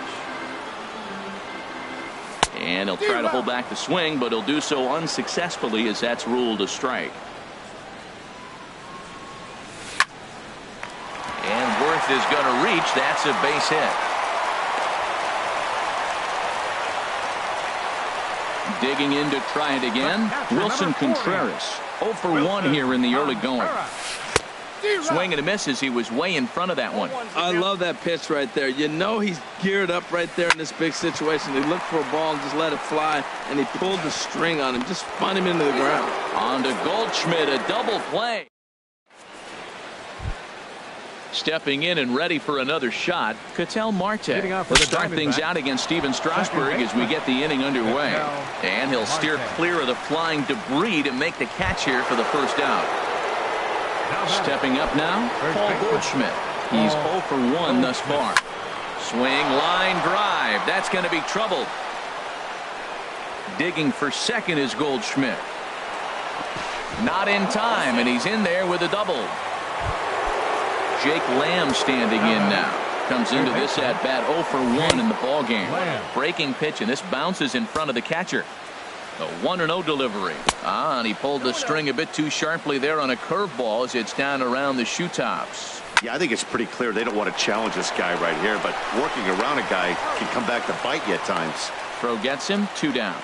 And he'll try to hold back the swing, but he'll do so unsuccessfully as that's ruled a strike. And Worth is going to reach. That's a base hit. Digging in to try it again. Wilson Contreras. 0 for 1 here in the early going. Swing and a miss as he was way in front of that one.
I love that pitch right there. You know he's geared up right there in this big situation. He looked for a ball and just let it fly, and he pulled the string on him. Just spun him into the ground.
On to Goldschmidt, a double play. Stepping in and ready for another shot, Ketel Marte. Let's start things out against Steven Strasburg as we get the inning underway. And he'll steer clear of the flying debris to make the catch here for the first out. Stepping up now, Paul Goldschmidt. He's 0 for 1 thus far. Swing, line drive. That's going to be trouble. Digging for second is Goldschmidt. Not in time, and he's in there with a double. Jake Lamb standing in now. Comes into this at bat 0 for 1 in the ball game. Breaking pitch, and this bounces in front of the catcher. A 1-0 delivery. And he pulled the string a bit too sharply there on a curveball as it's down around the shoe tops.
Yeah, I think it's pretty clear they don't want to challenge this guy right here, but working around a guy can come back to bite you at times.
Throw gets him, 2 down.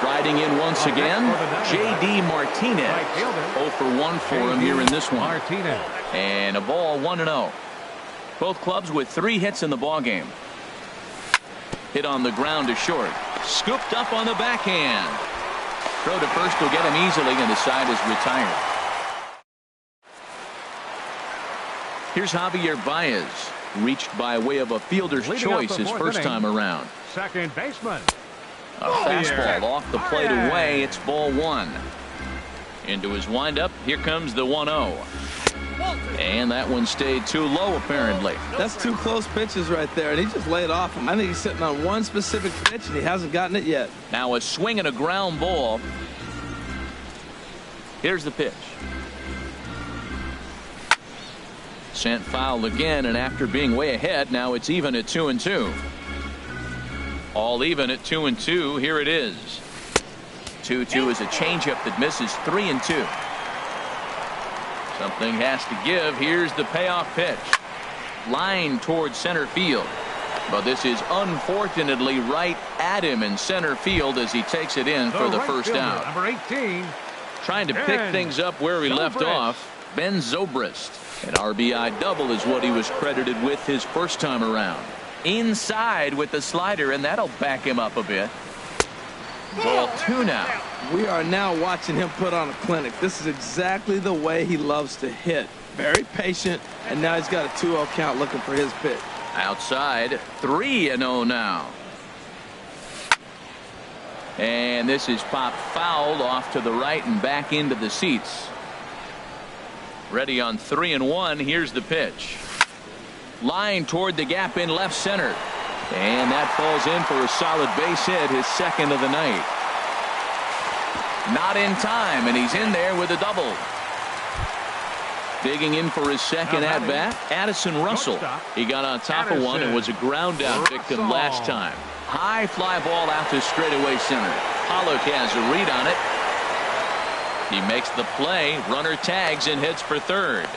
Riding in once again, J.D. Martinez. 0 for 1 for him here in this one. And a ball, 1-0. Both clubs with 3 hits in the ball game. Hit on the ground to short. Scooped up on the backhand. Throw to first will get him easily, and the side is retired. Here's Javier Baez. Reached by way of a fielder's choice his first time around.
Second baseman.
A fastball off the plate away. It's ball 1. Into his windup. Here comes the 1-0. And that one stayed too low, apparently.
That's 2 close pitches right there, and he just laid off him. I think he's sitting on one specific pitch, and he hasn't gotten it yet.
Now a swing and a ground ball. Here's the pitch. Sent foul again, and after being way ahead, now it's even at 2-2. All even at 2-2. Here it is. 2-2 is a changeup that misses 3-2. Something has to give. Here's the payoff pitch. Line towards center field. But this is unfortunately right at him in center field as he takes it in for the first out.
Number 18.
Trying to pick things up where he left off. Ben Zobrist. An RBI double is what he was credited with his first time around. Inside with the slider, and that'll back him up a bit. Ball 2 now.
We are now watching him put on a clinic. This is exactly the way he loves to hit. Very patient, and now he's got a 2-0 count looking for his pitch.
Outside, 3-0 now. And this is popped foul off to the right and back into the seats. Ready on 3-1. Here's the pitch. Line toward the gap in left center. And that falls in for a solid base hit, his second of the night. Not in time, and he's in there with a double. Digging in for his second at-bat, Addison Russell. He got on top of one and was a ground-out victim last time. High fly ball out to straightaway center. Pollock has a read on it. He makes the play, runner tags and hits for third.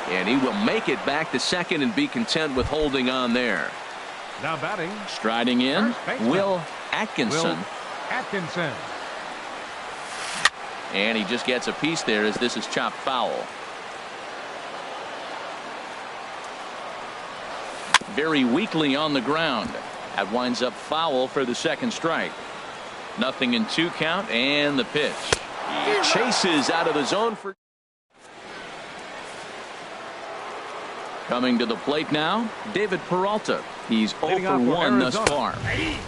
And he will make it back to second and be content with holding on there.
Now batting.
Striding in, Will Atkinson.
And
he just gets a piece there as this is chopped foul. very weakly on the ground. That winds up foul for the second strike. 0-2 count, and the pitch. He chases out of the zone for. Coming to the plate now, David Peralta. He's 0 for 1 thus far.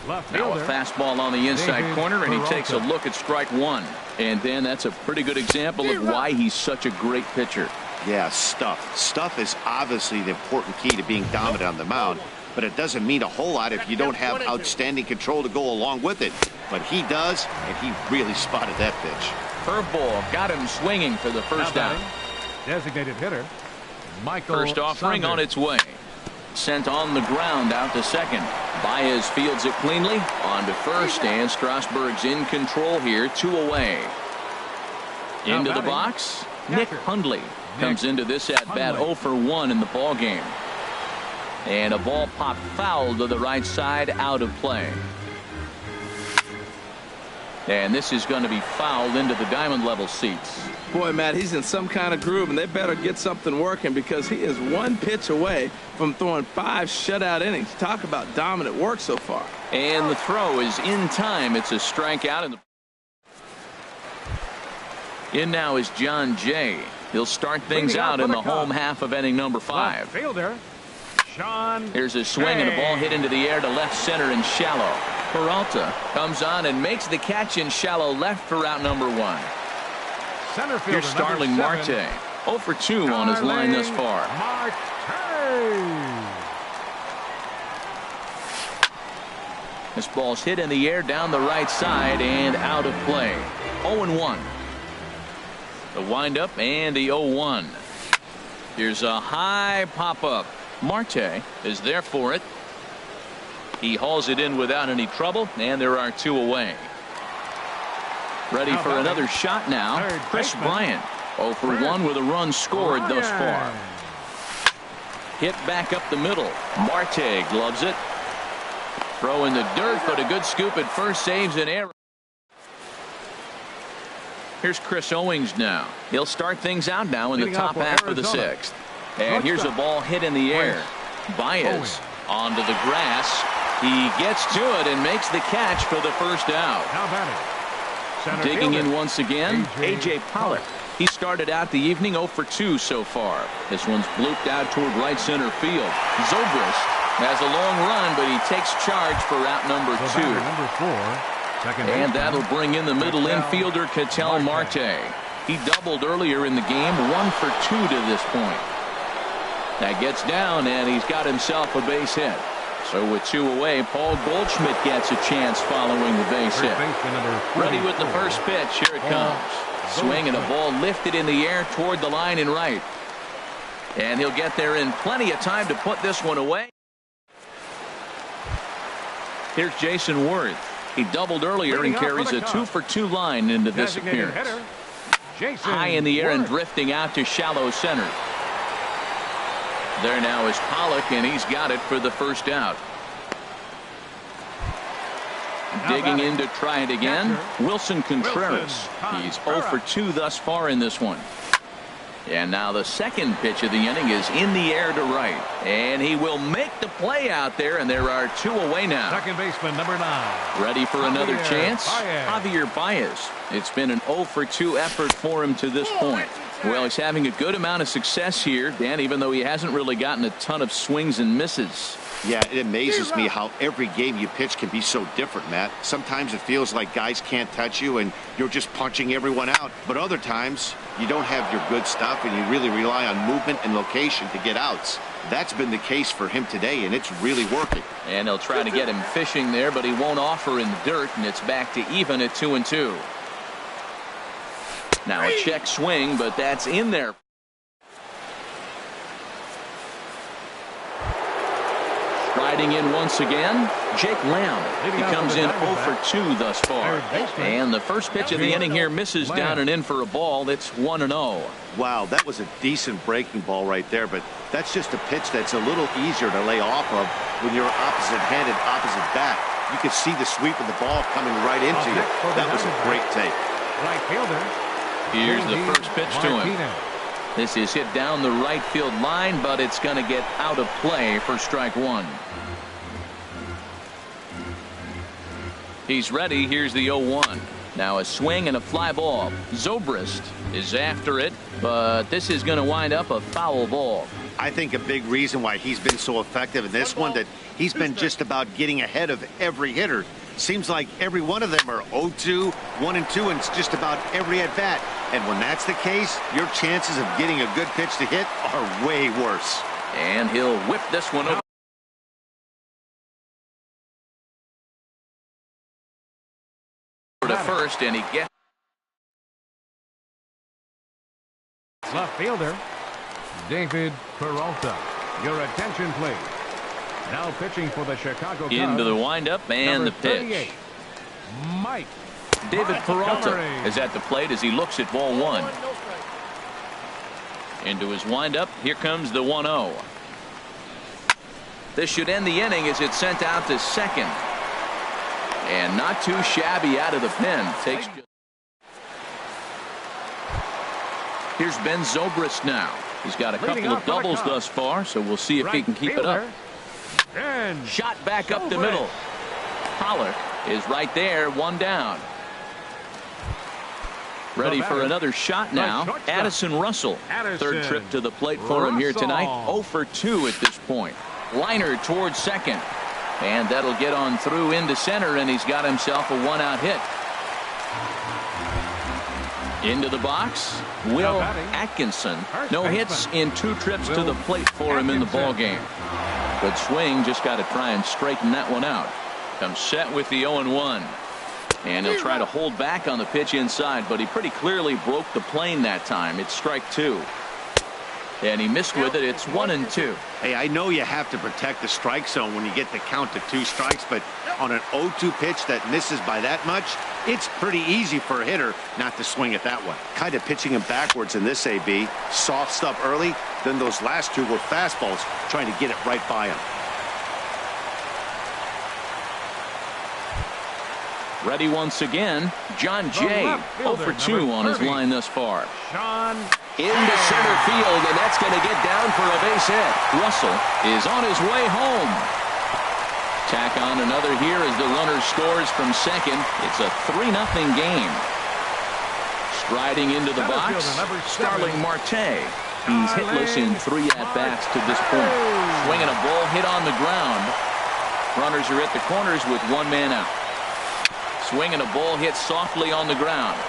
Now a fastball on the inside corner, and he takes a look at strike one. And then that's a pretty good example of why he's such a great pitcher.
Yeah, stuff. Stuff is obviously the important key to being dominant on the mound, but it doesn't mean a whole lot if you don't have outstanding control to go along with it. But he does, and he really spotted that pitch.
Curveball got him swinging for the first down.
Designated hitter, Michael
First offering on its way. Sent on the ground out to second. Baez fields it cleanly on to first, and Strasburg's in control here, 2 away. Into the box, Nick Hundley comes into this at-bat 0 for 1 in the ball game. And a ball popped foul to the right side, out of play. And this is going to be fouled into the diamond level seats.
Boy, Matt, he's in some kind of groove, and they better get something working because he is 1 pitch away from throwing 5 shutout innings. Talk about dominant work so far.
And the throw is in time. It's a strikeout. In now is John Jay. He'll start things out in the home half of inning number 5.
Fielder, Sean.
Here's a swing and a ball hit into the air to left center and shallow. Peralta comes on and makes the catch in shallow left for out number 1.
Center fielder,
Here's Starling Marte. 0 for 2 on his line thus far.
Marte.
This ball's hit in the air down the right side and out of play. 0-1. The windup and the 0-1. Here's a high pop-up. Marte is there for it. He hauls it in without any trouble, and there are 2 away. Ready for another shot now. Chris Bryant. 0 for 1 with a run scored thus far. Hit back up the middle. Marte gloves it. Throw in the dirt, but a good scoop at first, saves an error. Here's Chris Owings now. He'll start things out now in the top half of the 6th. And here's a ball hit in the air. Baez onto the grass. He gets to it and makes the catch for the first out. Digging in once again, A.J. Pollock. He started out the evening 0 for 2 so far. This one's blooped out toward right center field. Zobrist has a long run, but he takes charge for out number 2. And that'll bring in the middle infielder, Ketel Marte. He doubled earlier in the game, 1 for 2 to this point. That gets down, and he's got himself a base hit. So with 2 away, Paul Goldschmidt gets a chance following the base hit. Ready with the first pitch. Here it comes. Swing and a ball lifted in the air toward the line and right. And he'll get there in plenty of time to put this one away. Here's Jason Worth. He doubled earlier and carries a 2 for 2 line into this appearance. High in the air and drifting out to shallow center. There now is Pollock, and he's got it for the first out. Digging in to try it again, Wilson Contreras. He's 0 for 2 thus far in this one. And now the second pitch of the inning is in the air to right. And he will make the play out there, and there are 2 away now.
Second baseman, number 9.
Ready for another chance? Javier Baez. It's been an 0 for 2 effort for him to this point. Well, he's having a good amount of success here, Dan, even though he hasn't really gotten a ton of swings and misses.
Yeah, it amazes me how every game you pitch can be so different, Matt. Sometimes it feels like guys can't touch you and you're just punching everyone out. But other times, you don't have your good stuff and you really rely on movement and location to get outs. That's been the case for him today, and it's really working.
And they'll try to get him fishing there, but he won't offer in the dirt, and it's back to even at 2-2. Now a check swing, but that's in there. Riding in once again, Jake Lamb. He comes in 0 for 2 thus far. And the first pitch of the inning here misses down and in for a ball. That's 1-0.
Wow, that was a decent breaking ball right there, but that's just a pitch that's a little easier to lay off of when you're opposite-handed, opposite bat. You can see the sweep of the ball coming right into you. That was a great take.
Right fielder.
Here's the first pitch to him. This is hit down the right field line, but it's going to get out of play for strike one. He's ready. Here's the 0-1. Now a swing and a fly ball. Zobrist is after it, but this is going to wind up a foul ball.
I think a big reason why he's been so effective in this one, that he's been just about getting ahead of every hitter. Seems like every one of them are 0-2, 1-2, and it's just about every at-bat. And when that's the case, your chances of getting a good pitch to hit are way worse.
And he'll whip this one over to first, and he gets
Left fielder, David Peralta. Your attention, please. Now pitching for the Chicago Cubs.
into the windup and the pitch.
Mike.
David Peralta is at the plate as he looks at ball one. Into his windup. Here comes the 1-0. This should end the inning as it's sent out to second. And not too shabby out of the pen. Takes. Here's Ben Zobrist now. He's got a couple of doubles thus far, so we'll see if he can keep it up. Shot back up the middle. Pollock is right there, one down. Ready for another shot now. Addison Russell. Third trip to the plate for him here tonight. 0 for 2 at this point. Liner towards second. And that'll get on through into center, and he's got himself a one-out hit. Into the box, Will Atkinson. No hits in 2 trips to the plate for him in the ballgame. Good swing, just got to try and straighten that one out. Comes set with the 0-1. And he'll try to hold back on the pitch inside, but he pretty clearly broke the plane that time. It's strike 2. And he missed with it. It's 1-2.
Hey, I know you have to protect the strike zone when you get the count to 2 strikes, but on an 0-2 pitch that misses by that much, it's pretty easy for a hitter not to swing at that one. Kind of pitching him backwards in this AB. Soft stuff early, then those last 2 were fastballs, trying to get it right by him.
Ready once again, John Jay. 0 for 2 on his line thus far. Into center field, and that's going to get down for a base hit. Russell is on his way home. Tack on another here as the runner scores from second. It's a 3-0 game. Striding into the box, Starling Marte. He's hitless in 3 at-bats to this point. Swinging a ball hit on the ground. Runners are at the corners with 1 man out. Swinging a ball hit softly on the ground.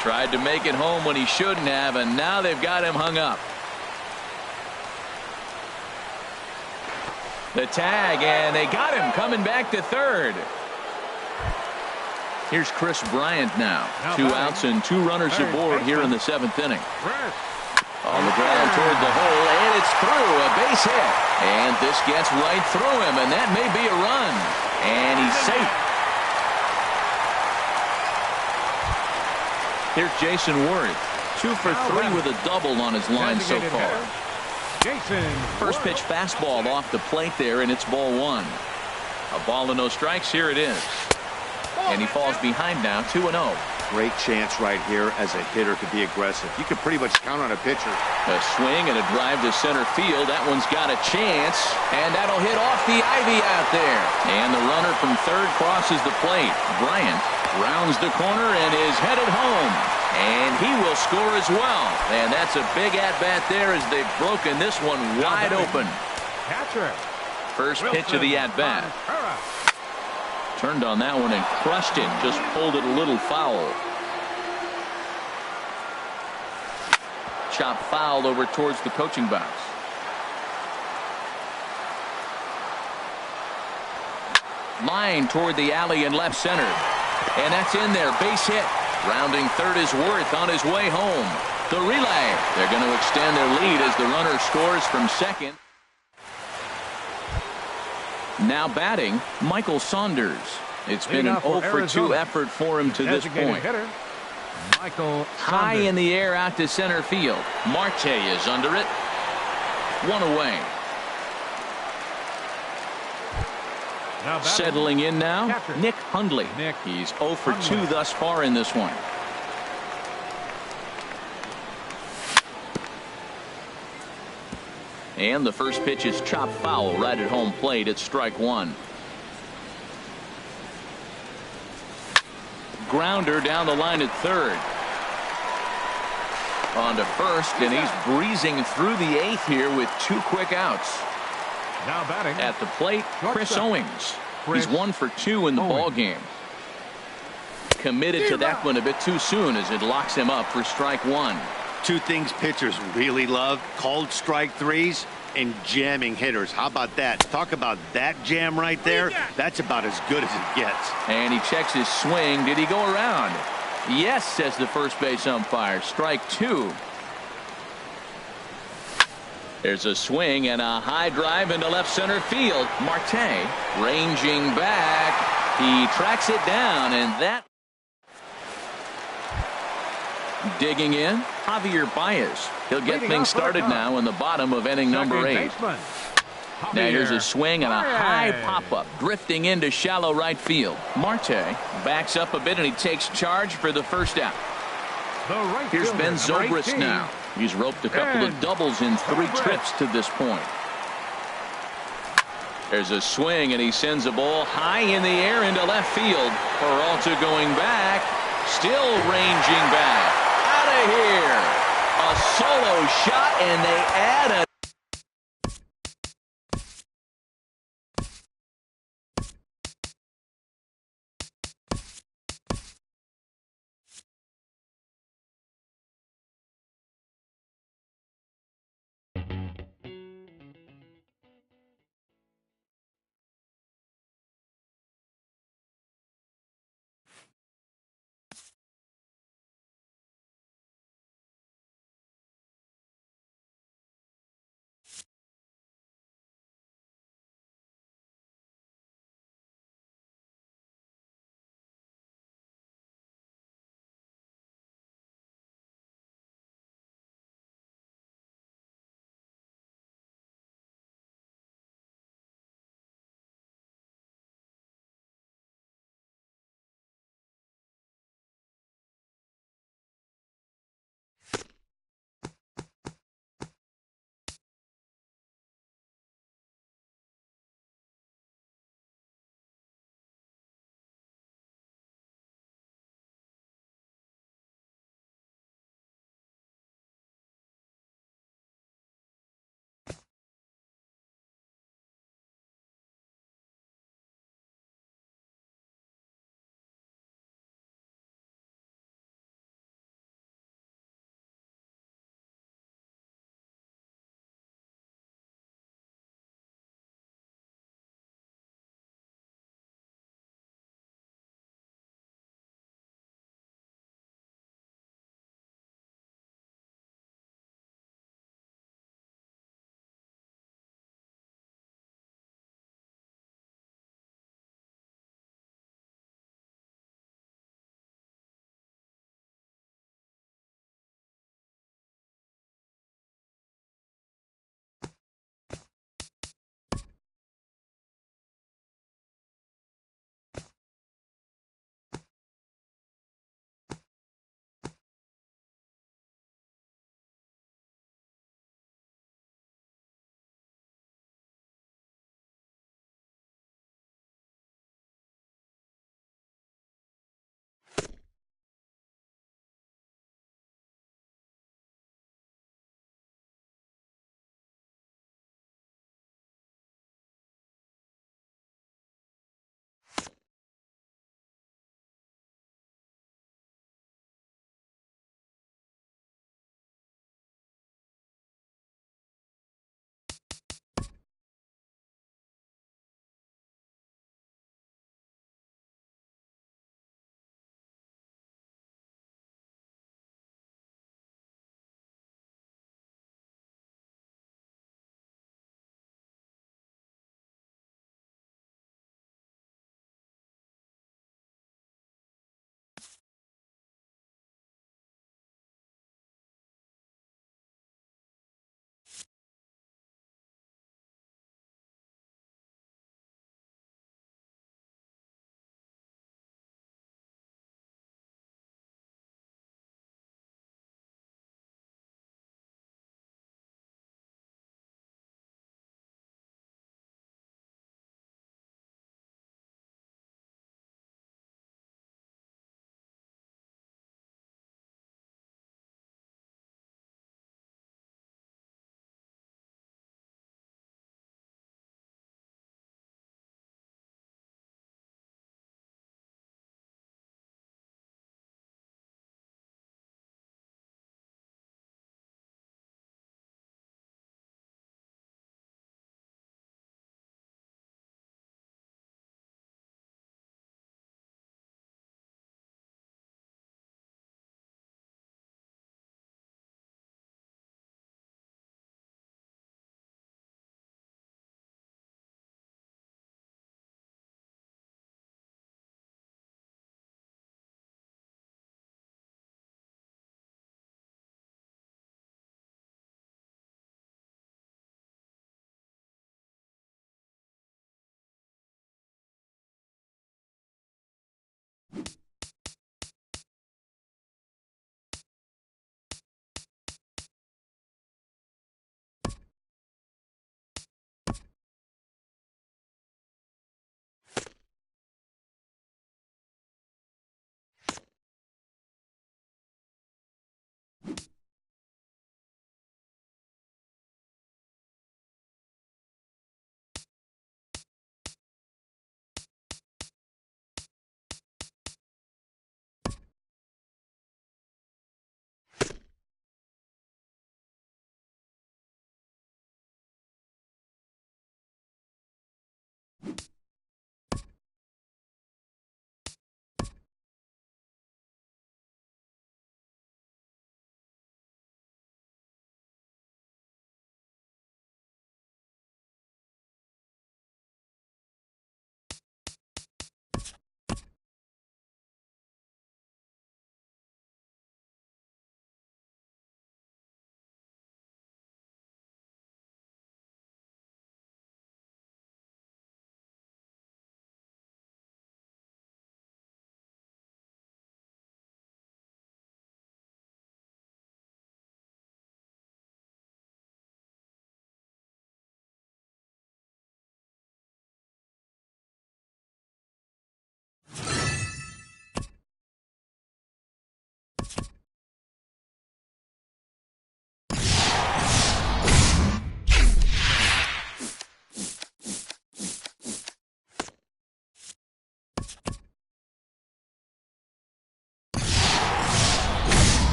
Tried to make it home when he shouldn't have, and now they've got him hung up. The tag, and they got him coming back to third. Here's Chris Bryant now. 2 outs and 2 runners aboard here in the 7th inning. On the ground toward the hole, and it's through. A base hit. And this gets right through him, and that may be a run. And he's safe. Here's Jason Worth. 2 for 3 with a double on his line so far. First pitch fastball off the plate there, and it's ball 1. A ball and no strikes. Here it is. And he falls behind now, 2-0.
Great chance right here as a hitter to be aggressive. You can pretty much count on a pitcher.
A swing and a drive to center field. That one's got a chance, and that'll hit off the ivy out there. And the runner from third crosses the plate. Bryant rounds the corner and is headed home. And he will score as well. And that's a big at-bat there as they've broken this one wide open. First pitch of the at-bat. Turned on that one and crushed it. Just pulled it a little foul. Chop fouled over towards the coaching box. Line toward the alley in left center. And that's in there. Base hit. Rounding third is Worth on his way home. The relay. They're going to extend their lead as the runner scores from second. Now batting, Michael Saunders. It's been an 0 for 2 effort for him to this point. High in the air out to center field. Marte is under it. 1 away. Settling in now, Nick Hundley. He's 0 for 2 thus far in this one. And the first pitch is chopped foul right at home plate. It's strike one. Grounder down the line at third. On to first, and he's breezing through the eighth here with 2 quick outs.
Now batting
at the plate, Chris Owings. He's 1 for 2 in the ball game. Committed to that one a bit too soon as it locks him up for strike one.
2 things pitchers really love: called strike threes and jamming hitters. How about that? Talk about that jam right there. That's about as good as it gets.
And he checks his swing. Did he go around? Yes, says the first base umpire. Strike 2. There's a swing and a high drive into left center field. Marte ranging back. He tracks it down, and that digging in, Javier Baez. He'll get things started now in the bottom of inning number 8. Now here's a swing and a high pop-up drifting into shallow right field. Marte backs up a bit and he takes charge for the first out. Here's Ben Zobrist now. He's roped a couple of doubles in 3 trips to this point. There's a swing and he sends a ball high in the air into left field. Peralta going back, still ranging back. Out of here. A solo shot, and they add a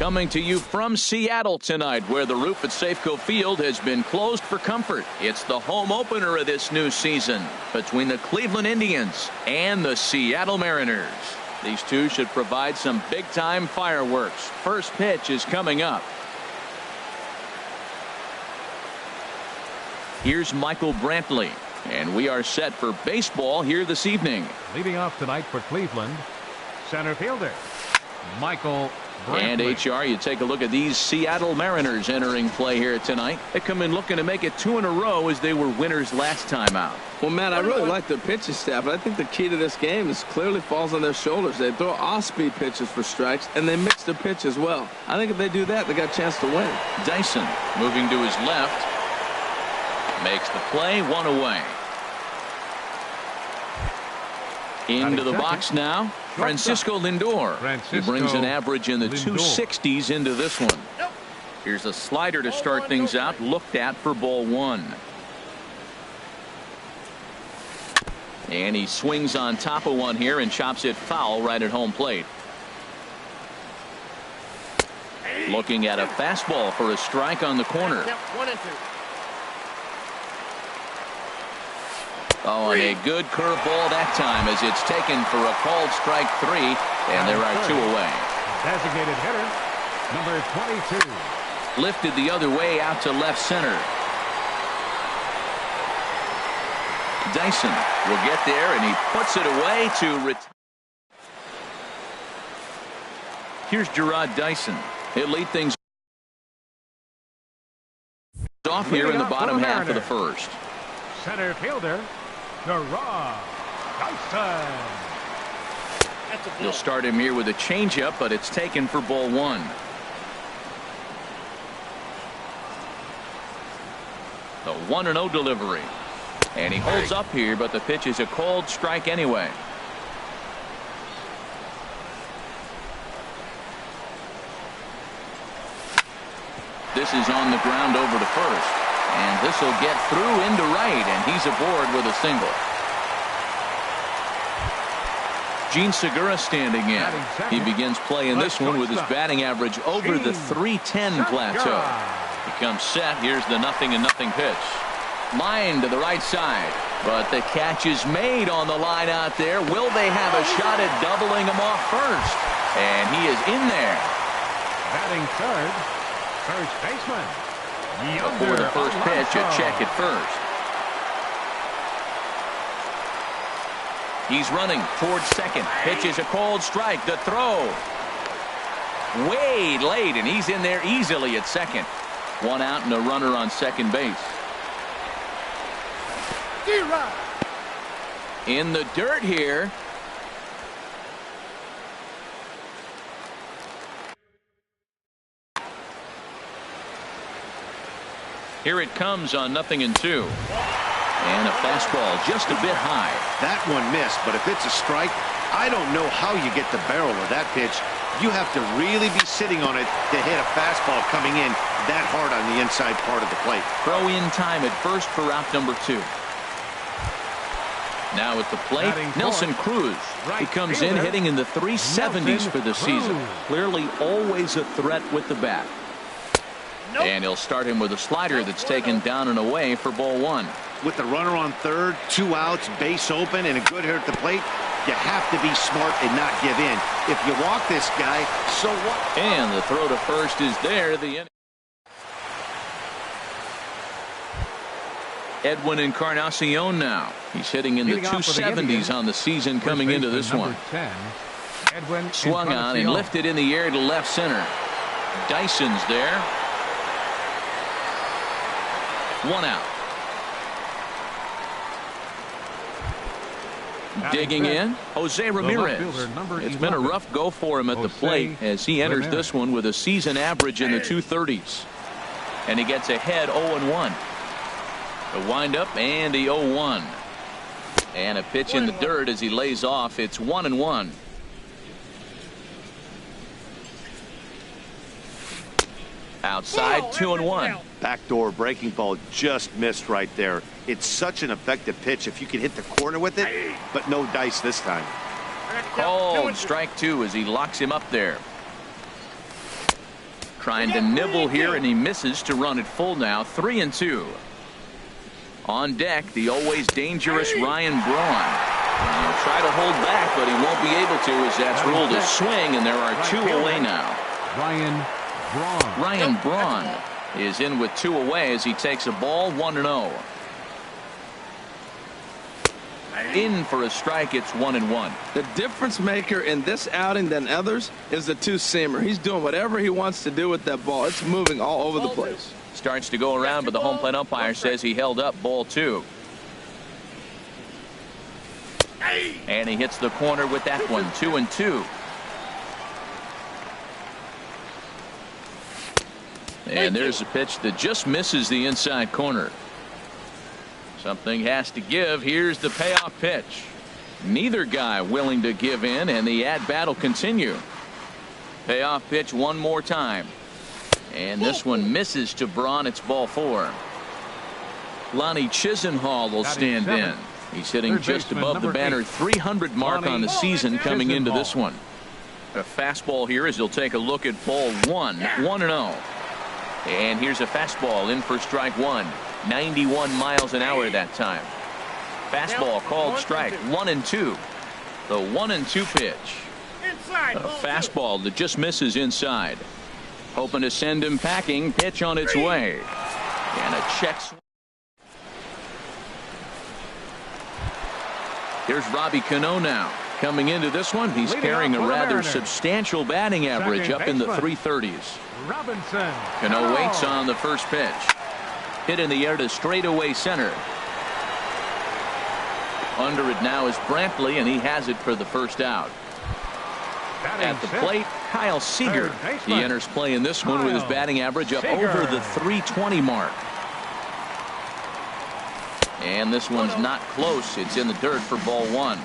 Coming to you from Seattle tonight, where the roof at Safeco Field has been closed for comfort. It's the home opener of this new season between the Cleveland Indians and the Seattle Mariners. These two should provide some big-time fireworks. First pitch is coming up. Here's Michael Brantley, and we are set for baseball here this evening.
Leading off tonight for Cleveland, center fielder Michael Brantley.
And HR, you take a look at these Seattle Mariners entering play here tonight. They come in looking to make it 2 in a row as they were winners last time out.
Well, Matt, I really like their pitching staff, but I think the key to this game is clearly falls on their shoulders. They throw off-speed pitches for strikes, and they mix their pitch as well. I think if they do that, they got a chance to win.
Dyson moving to his left. Makes the play, 1 away. Into the box now, Francisco Lindor. He brings an average in the 260s into this one. Here's a slider to start things out, looked at for ball 1. And he swings on top of one here and chops it foul right at home plate. Looking at a fastball for a strike on the corner.
1 and 2.
Oh, and a good curveball that time as it's taken for a called strike 3, and there are 2 away.
Designated hitter, number 22.
Lifted the other way out to left center. Dyson will get there, and he puts it away to retire. Here's Gerard Dyson. He'll lead things off here in the bottom half of the first.
Center fielder, Gerard Dyson.
He'll start him here with a changeup, but it's taken for ball 1. The 1-0 delivery. And he holds up here, but the pitch is a called strike anyway. This is on the ground over to first. And this will get through into right, and he's aboard with a single. Gene Segura standing in. He begins play in this one with his batting average over the .310 plateau. He comes set. Here's the 0-0 pitch. Line to the right side, but the catch is made on the line out there. Will they have a shot at doubling him off first? And he is in there.
Batting third, first baseman.
Before the first pitch, a check at first. He's running towards second. Pitch is a called strike. The throw. Way late, and he's in there easily at second. 1 out and a runner on second base. In the dirt here. Here it comes on 0-2. And a fastball just a bit high.
That one missed, but if it's a strike, I don't know how you get the barrel of that pitch. You have to really be sitting on it to hit a fastball coming in that hard on the inside part of the plate. Throw
in time at first for out number 2. Now at the plate, Nelson Cruz. He comes in hitting in the 370s for the season. Clearly always a threat with the bat. And he'll start him with a slider that's taken down and away for ball 1.
With the runner on third, 2 outs, base open, and a good hitter at the plate, you have to be smart and not give in. If you walk this guy, so what?
And the throw to first is there. The inning. Edwin Encarnacion now. He's hitting in the 270s on the season coming into this one.
10,
swung on and lifted in the air to left center. Dyson's there. 1 out. Digging in, Jose Ramirez. It's been a rough go for him at the plate as he enters this one with a season average in the 230s. And he gets ahead 0-1. The windup and the 0-1. And a pitch in the dirt as he lays off. It's 1-1. Outside, 2-1.
Backdoor breaking ball just missed right there. It's such an effective pitch if you can hit the corner with it, but no dice this time.
Called strike 2 as he locks him up there. Trying to nibble here, and he misses to run it full now. 3-2. On deck, the always dangerous Ryan Braun. He'll try to hold back, but he won't be able to, as that's ruled a swing, and there are 2 away now. Ryan Braun is in with 2 away as he takes a ball. 1-0. In for a strike. It's 1-1.
The difference maker in this outing than others is the 2-seamer. He's doing whatever he wants to do with that ball. It's moving all over the place.
Starts to go around, but the home plate umpire says he held up. Ball 2. And he hits the corner with that one. 2-2. And there's a pitch that just misses the inside corner. Something has to give. Here's the payoff pitch. Neither guy willing to give in, and the at-bat will continue. Payoff pitch one more time. And this one misses to Braun. It's ball 4. Lonnie Chisenhall will stand in. He's hitting just above the banner 300 mark on the season coming into this one. A fastball here as he'll take a look at ball 1. 1-0. And here's a fastball in for strike 1. 91 miles an hour that time. Fastball called strike. 1-2. The 1-2 pitch. A fastball that just misses inside. Hoping to send him packing. Pitch on its way. And a check swing. Here's Robbie Cano now. Coming into this one, he's carrying a rather substantial batting average up in the 330s. Cano waits on the first pitch. Hit in the air to straightaway center. Under it now is Brantley, and he has it for the first out. At the plate, Kyle Seager. He enters play in this one with his batting average up over the 320 mark. And this one's not close. It's in the dirt for ball 1.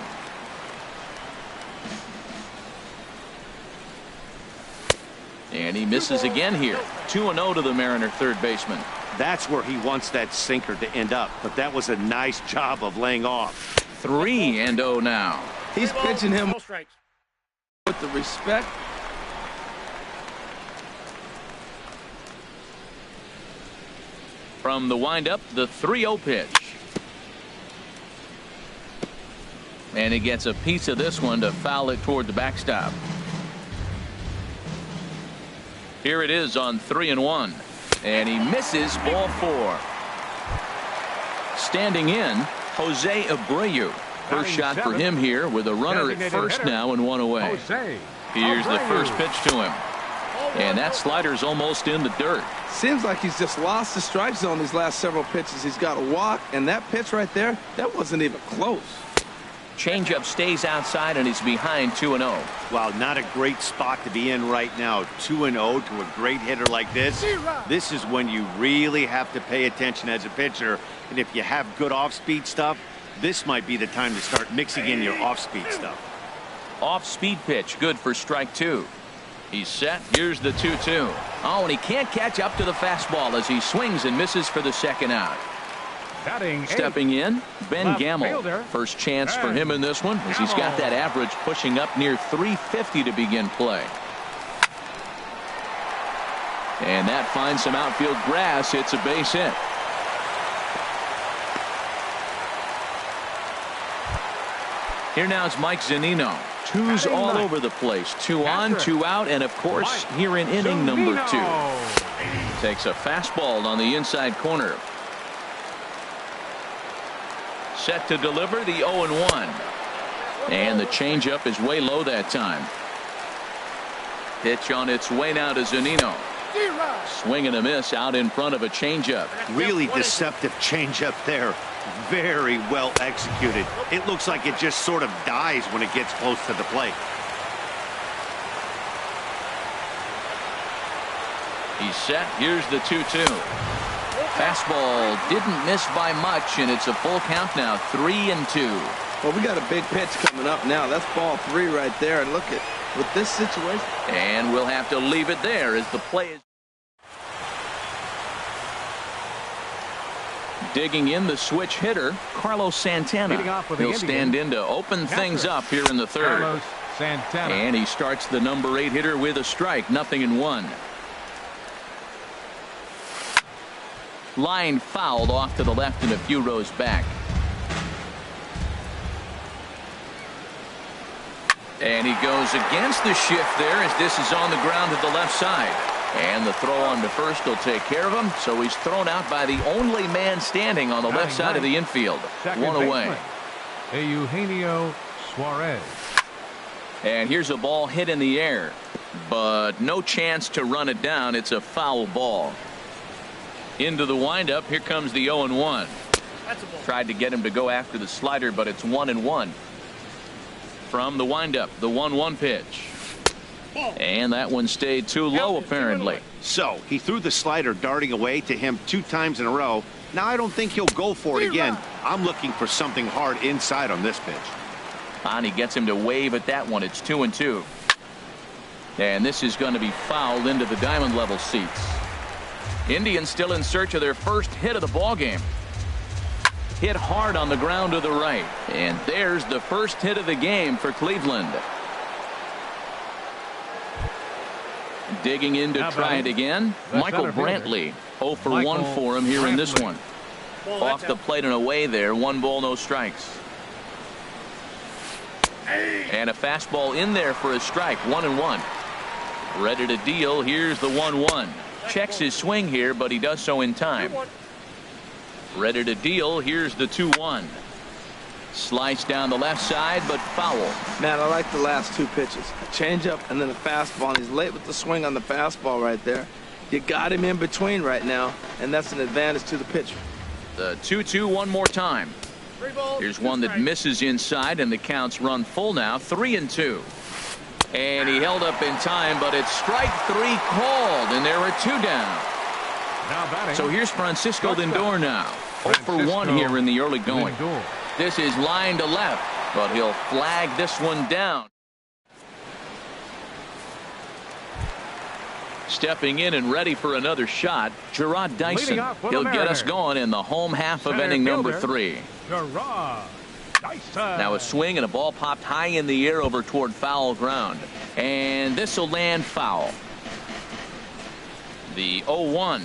And he misses again here. 2-0 to the Mariner third baseman.
That's where he wants that sinker to end up, but that was a nice job of laying off.
3-0 now.
He's pitching him with the respect.
From the windup, the 3-0 pitch. And he gets a piece of this one to foul it toward the backstop. Here it is on 3-1. And he misses ball 4. Standing in, Jose Abreu. First shot for him here with a runner at first now and 1 away. Here's the first pitch to him. And that slider's almost in the dirt.
Seems like he's just lost the strike zone these last several pitches. He's got a walk, and that pitch right there, that wasn't even close.
Changeup stays outside, and he's behind 2-0.
Wow, not a great spot to be in right now. 2-0 to a great hitter like this. This is when you really have to pay attention as a pitcher. And if you have good off-speed stuff, this might be the time to start mixing in your off-speed stuff.
Off-speed pitch, good for strike 2. He's set. Here's the 2-2. Oh, and he can't catch up to the fastball as he swings and misses for the second out. Stepping in, Ben Gamble. First chance for him in this one as he's got that average pushing up near 350 to begin play. And that finds some outfield grass. It's a base hit. Here now is Mike Zunino. Twos all over the place. 2 on, 2 out, and of course here in inning number 2. Takes a fastball on the inside corner. Set to deliver the 0-1. And the changeup is way low that time. Pitch on its way now to Zunino. Swing and a miss out in front of a changeup.
Really deceptive changeup there. Very well executed. It looks like it just sort of dies when it gets close to the plate.
He's set. Here's the 2-2. Fastball didn't miss by much, and it's a full count now. 3-2.
Well, we got a big pitch coming up now. That's ball 3 right there. And look at with this situation.
And we'll have to leave it there as the play is. Digging in the switch hitter, Carlos Santana. He'll stand in to open things up here in the third. And he starts the number 8 hitter with a strike. 0-1. Line fouled off to the left and a few rows back. And he goes against the shift there as this is on the ground to the left side. And the throw on to first will take care of him. So he's thrown out by the only man standing on the left side of the infield. One away.
Eugenio Suarez.
And here's a ball hit in the air, but no chance to run it down. It's a foul ball. Into the windup. Here comes the 0-1. Tried to get him to go after the slider, but it's 1-1. From the windup, the 1-1 pitch. And that one stayed too low, apparently.
So he threw the slider darting away to him 2 times in a row. Now I don't think he'll go for it again. I'm looking for something hard inside on this pitch.
And he gets him to wave at that one. It's 2-2. And this is going to be fouled into the diamond level seats. Indians still in search of their first hit of the ball game. Hit hard on the ground to the right. And there's the first hit of the game for Cleveland. Digging in to try it again. Michael Brantley. 0 for 1 for him here in this one. Off the plate and away there. 1 ball, no strikes. And a fastball in there for a strike. 1-1. Ready to deal. Here's the 1-1. Checks his swing here, but he does so in time. Ready to deal. Here's the 2-1. Slice down the left side, but foul.
Man, I like the last 2 pitches. A changeup and then a fastball. And he's late with the swing on the fastball right there. You got him in between right now, and that's an advantage to the pitcher.
The 2-2 one more time. Here's one that misses inside, and the counts run full now. 3-2. And he held up in time, but it's strike 3 called, and there are 2 down. So here's Francisco Lindor now. 0 for 1 here in the early going. This is line to left, but he'll flag this one down. Stepping in and ready for another shot, Gerard Dyson. He'll get us going in the home half of inning number 3.
Gerard Dyson.
Now a swing and a ball popped high in the air over toward foul ground. And this will land foul. The 0-1.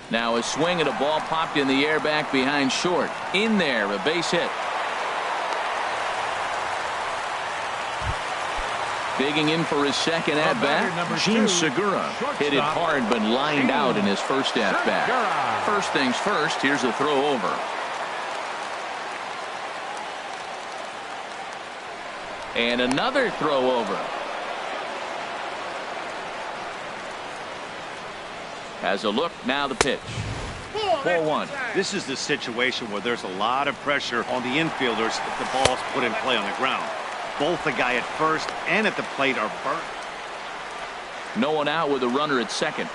Now a swing and a ball popped in the air back behind short. In there, a base hit. Digging in for his second at-bat, Gene Segura hit it hard but lined out in his first at-bat. First things first, here's a throw over. And another throw over. Has a look, now the pitch. 4-1.
This is the situation where there's a lot of pressure on the infielders if the ball's put in play on the ground. Both the guy at first and at the plate are burnt.
No one out with a runner at second.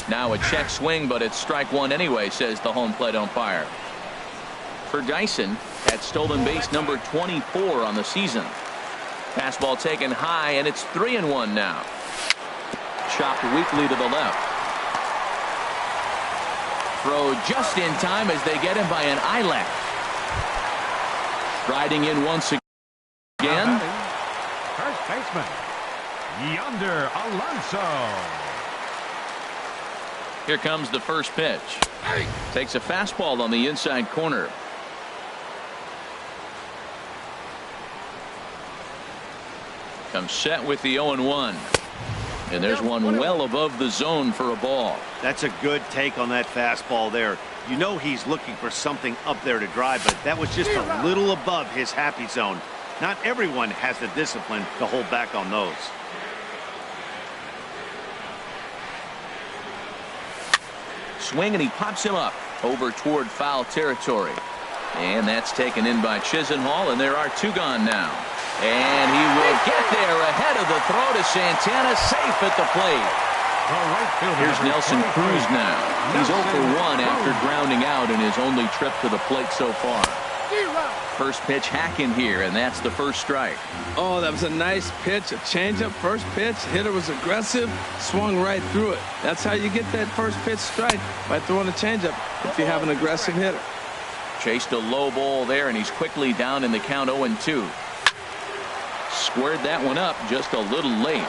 Now a check swing, but it's strike 1 anyway, says the home plate umpire. For Dyson, at stolen base number 24 on the season. Fastball taken high, and it's 3-1 now. Chopped weakly to the left. Throw just in time as they get him by an eyelash. Riding in once again.
First baseman, Yonder Alonso.
Here comes the first pitch. Takes a fastball on the inside corner. Comes set with the 0-1. And there's one well above the zone for a ball.
That's a good take on that fastball there. You know he's looking for something up there to drive, but that was just a little above his happy zone. Not everyone has the discipline to hold back on those.
Swing, and he pops him up over toward foul territory. And that's taken in by Chisenhall, and there are 2 gone now. And he will get there ahead of the throw to Santana, safe at the plate. Here's Nelson Cruz now. He's 0 for 1 after grounding out in his only trip to the plate so far. First pitch hacking here, and that's the first strike.
Oh, that was a nice pitch, a changeup, first pitch. Hitter was aggressive, swung right through it. That's how you get that first pitch strike, by throwing a changeup if you have an aggressive hitter.
Chased a low ball there, and he's quickly down in the count 0-2. Squared that one up just a little late.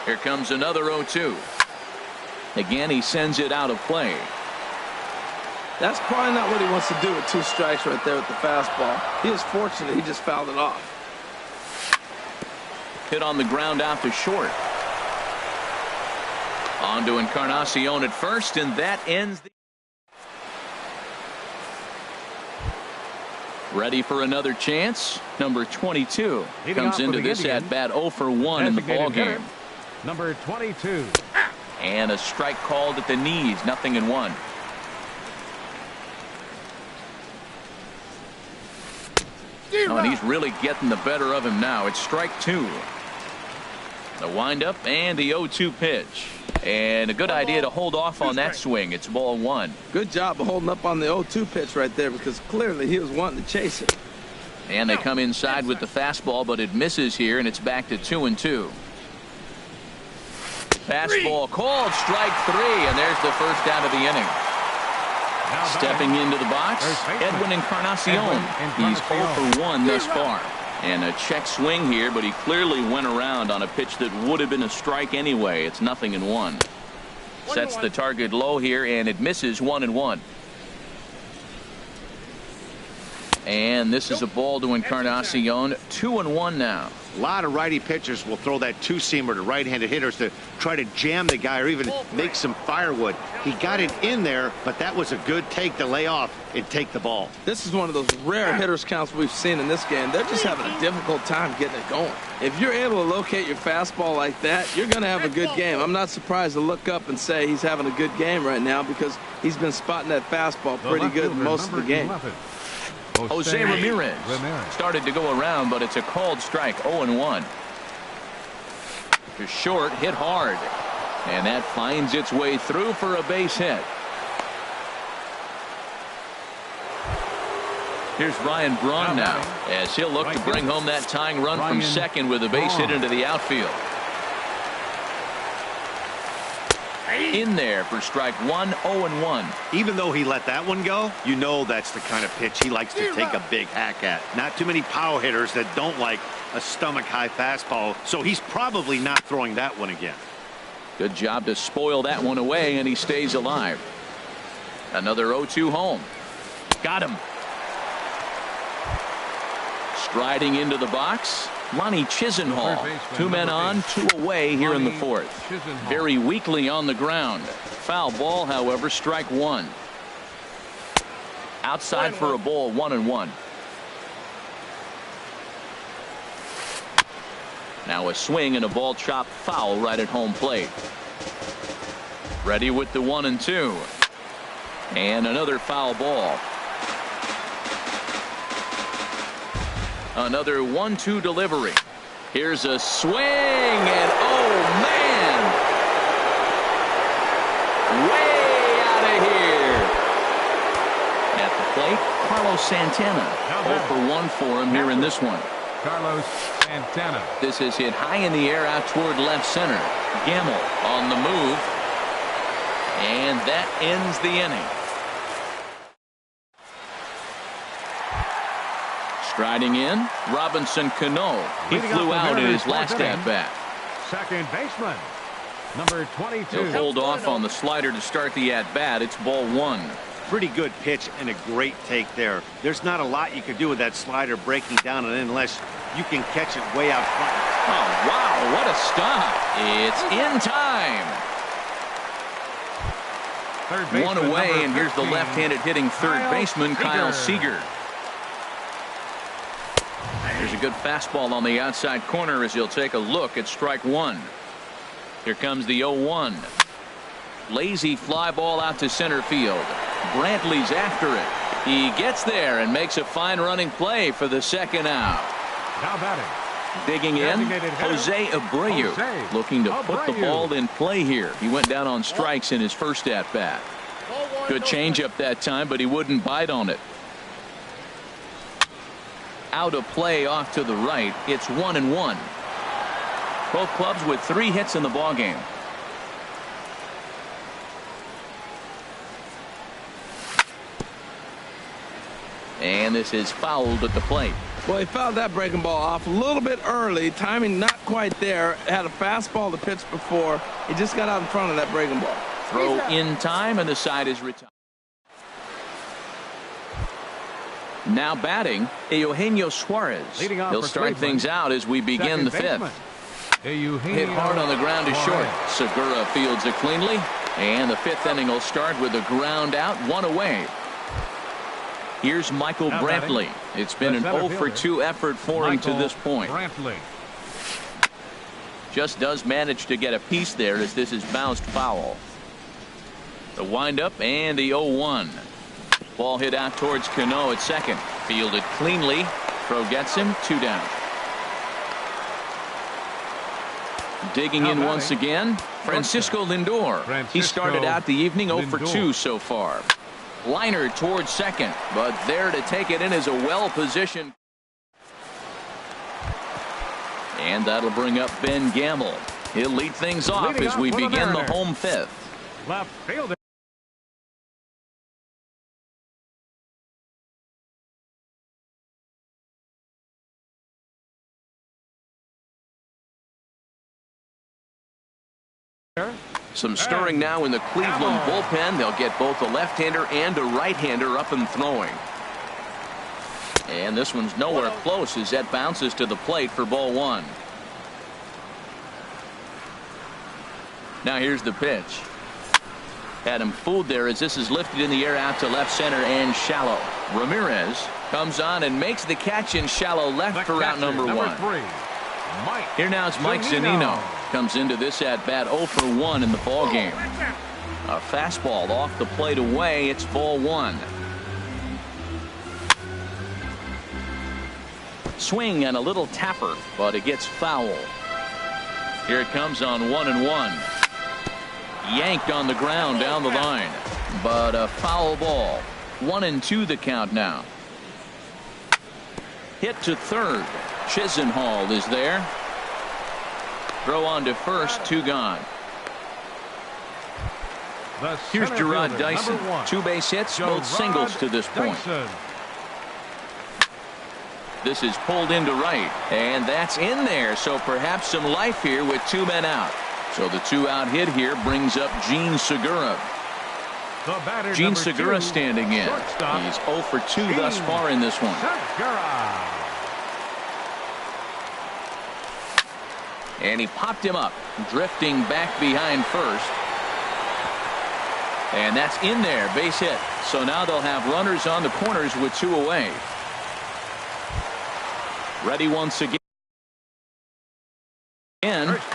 Here comes another 0-2. Again, he sends it out of play.
That's probably not what he wants to do with 2 strikes right there with the fastball. He was fortunate he just fouled it off.
Hit on the ground out to short. On to Encarnacion at first, and that ends the... Ready for another chance. Number 22 comes into this at-bat 0 for 1 in the ballgame.
Number 22.
And a strike called at the knees, 0-1. Oh, and he's really getting the better of him now. It's strike 2. The windup and the 0-2 pitch. And a good idea to hold off on that swing. It's ball 1.
Good job of holding up on the 0-2 pitch right there, because clearly he was wanting to chase it.
And they come inside with the fastball, but it misses here, and it's back to 2-2. Fastball called, strike 3, and there's the first out of the inning. Stepping into the box, Edwin Encarnacion. He's 0 for 1 thus far. And a check swing here, but he clearly went around on a pitch that would have been a strike anyway. It's 0-1. Sets the target low here, and it misses 1-1. And this is a ball to Encarnacion. 2-1 now.
A lot of righty pitchers will throw that 2-seamer to right-handed hitters to try to jam the guy or even make some firewood. He got it in there, but that was a good take to lay off and take the ball.
This is one of those rare hitters counts we've seen in this game. They're just having a difficult time getting it going. If you're able to locate your fastball like that, you're going to have a good game. I'm not surprised to look up and say he's having a good game right now, because he's been spotting that fastball pretty good most of the game.
Jose Ramirez started to go around, but it's a called strike. 0-1. To short, hit hard, and that finds its way through for a base hit. Here's Ryan Braun now, as he'll look to bring home that tying run from second with a base hit into the outfield. In there for strike 1, 0-1.
Even though he let that one go, you know that's the kind of pitch he likes to take a big hack at. Not too many power hitters that don't like a stomach-high fastball, so he's probably not throwing that one again.
Good job to spoil that one away, and he stays alive. Another 0-2 home. Got him. Striding into the box, Lonnie Chisenhall. 2 men on, 2 away here in the 4th. Very weakly on the ground. Foul ball, however, strike 1. Outside for a ball, 1-1. Now a swing and a ball chopped foul right at home plate. Ready with the 1-2. And another foul ball. Another 1-2 delivery. Here's a swing, and oh man, way out of here. At the plate, Carlos Santana. 0 for 1 for him here in this one.
Carlos Santana.
This is hit high in the air out toward left center. Gamble on the move, and that ends the inning. Striding in, Robinson Cano. He flew out in his last at-bat.
Second baseman, number 22.
He'll hold off on the slider to start the at-bat. It's ball 1.
Pretty good pitch and a great take there. There's not a lot you can do with that slider breaking down and unless you can catch it way out front.
Oh, wow, what a stop. It's in time.
Third baseman,
1 away, and here's the left-handed hitting third baseman, Kyle Seager. There's a good fastball on the outside corner as he'll take a look at strike 1. Here comes the 0-1. Lazy fly ball out to center field. Brantley's after it. He gets there and makes a fine running play for the second out.
Now batting.
Digging in, Jose Abreu, looking to put the ball in play here. He went down on strikes in his first at-bat. Good changeup that time, but he wouldn't bite on it. Out of play off to the right. It's 1-1. Both clubs with 3 hits in the ballgame. And this is fouled at the plate.
Well, he fouled that breaking ball off a little bit early. Timing not quite there. Had a fastball to pitch before. He just got out in front of that breaking ball.
Throw in time, and the side is retired. Now batting, Eugenio Suarez. He'll start things out as we begin the fifth. Hit hard on the ground to short. Segura fields it cleanly. And the fifth inning will start with a ground out, one away. Here's Michael Brantley. It's been an 0 for 2 effort for him to this point. Just does manage to get a piece there as this is bounced foul. The windup and the 0-1. Ball hit out towards Cano at second. Fielded cleanly. Throw gets him, 2 down. Digging in once again, Francisco Lindor. He started out the evening 0 for 2 so far. Liner towards second, but there to take it in is a well-positioned. And that'll bring up Ben Gamble. He'll lead things off as we begin the home fifth.
Left fielder.
Some stirring now in the Cleveland bullpen. They'll get both a left-hander and a right-hander up and throwing. And this one's nowhere close as that bounces to the plate for ball 1. Now here's the pitch. Had him fooled there as this is lifted in the air out to left center and shallow. Ramirez comes on and makes the catch in shallow left for out number 1.
3.
Here now is Mike Zunino. Comes into this at bat 0 for 1 in the ball game. A fastball off the plate away. It's ball 1. Swing and a little tapper, but it gets foul. Here it comes on 1-1. Yanked on the ground down the line, but a foul ball. 1-2 the count now. Hit to third. Chisenhall is there. Throw on to first, 2 gone. Here's Gerard Dyson. 2 base hits, both singles to this point. This is pulled into right, and that's in there, so perhaps some life here with 2 men out. So the 2-out hit here brings up Gene Segura. Gene Segura standing in. He's 0 for 2 thus far in this one. And he popped him up, drifting back behind first. And that's in there, base hit. So now they'll have runners on the corners with 2 away. Ready once again.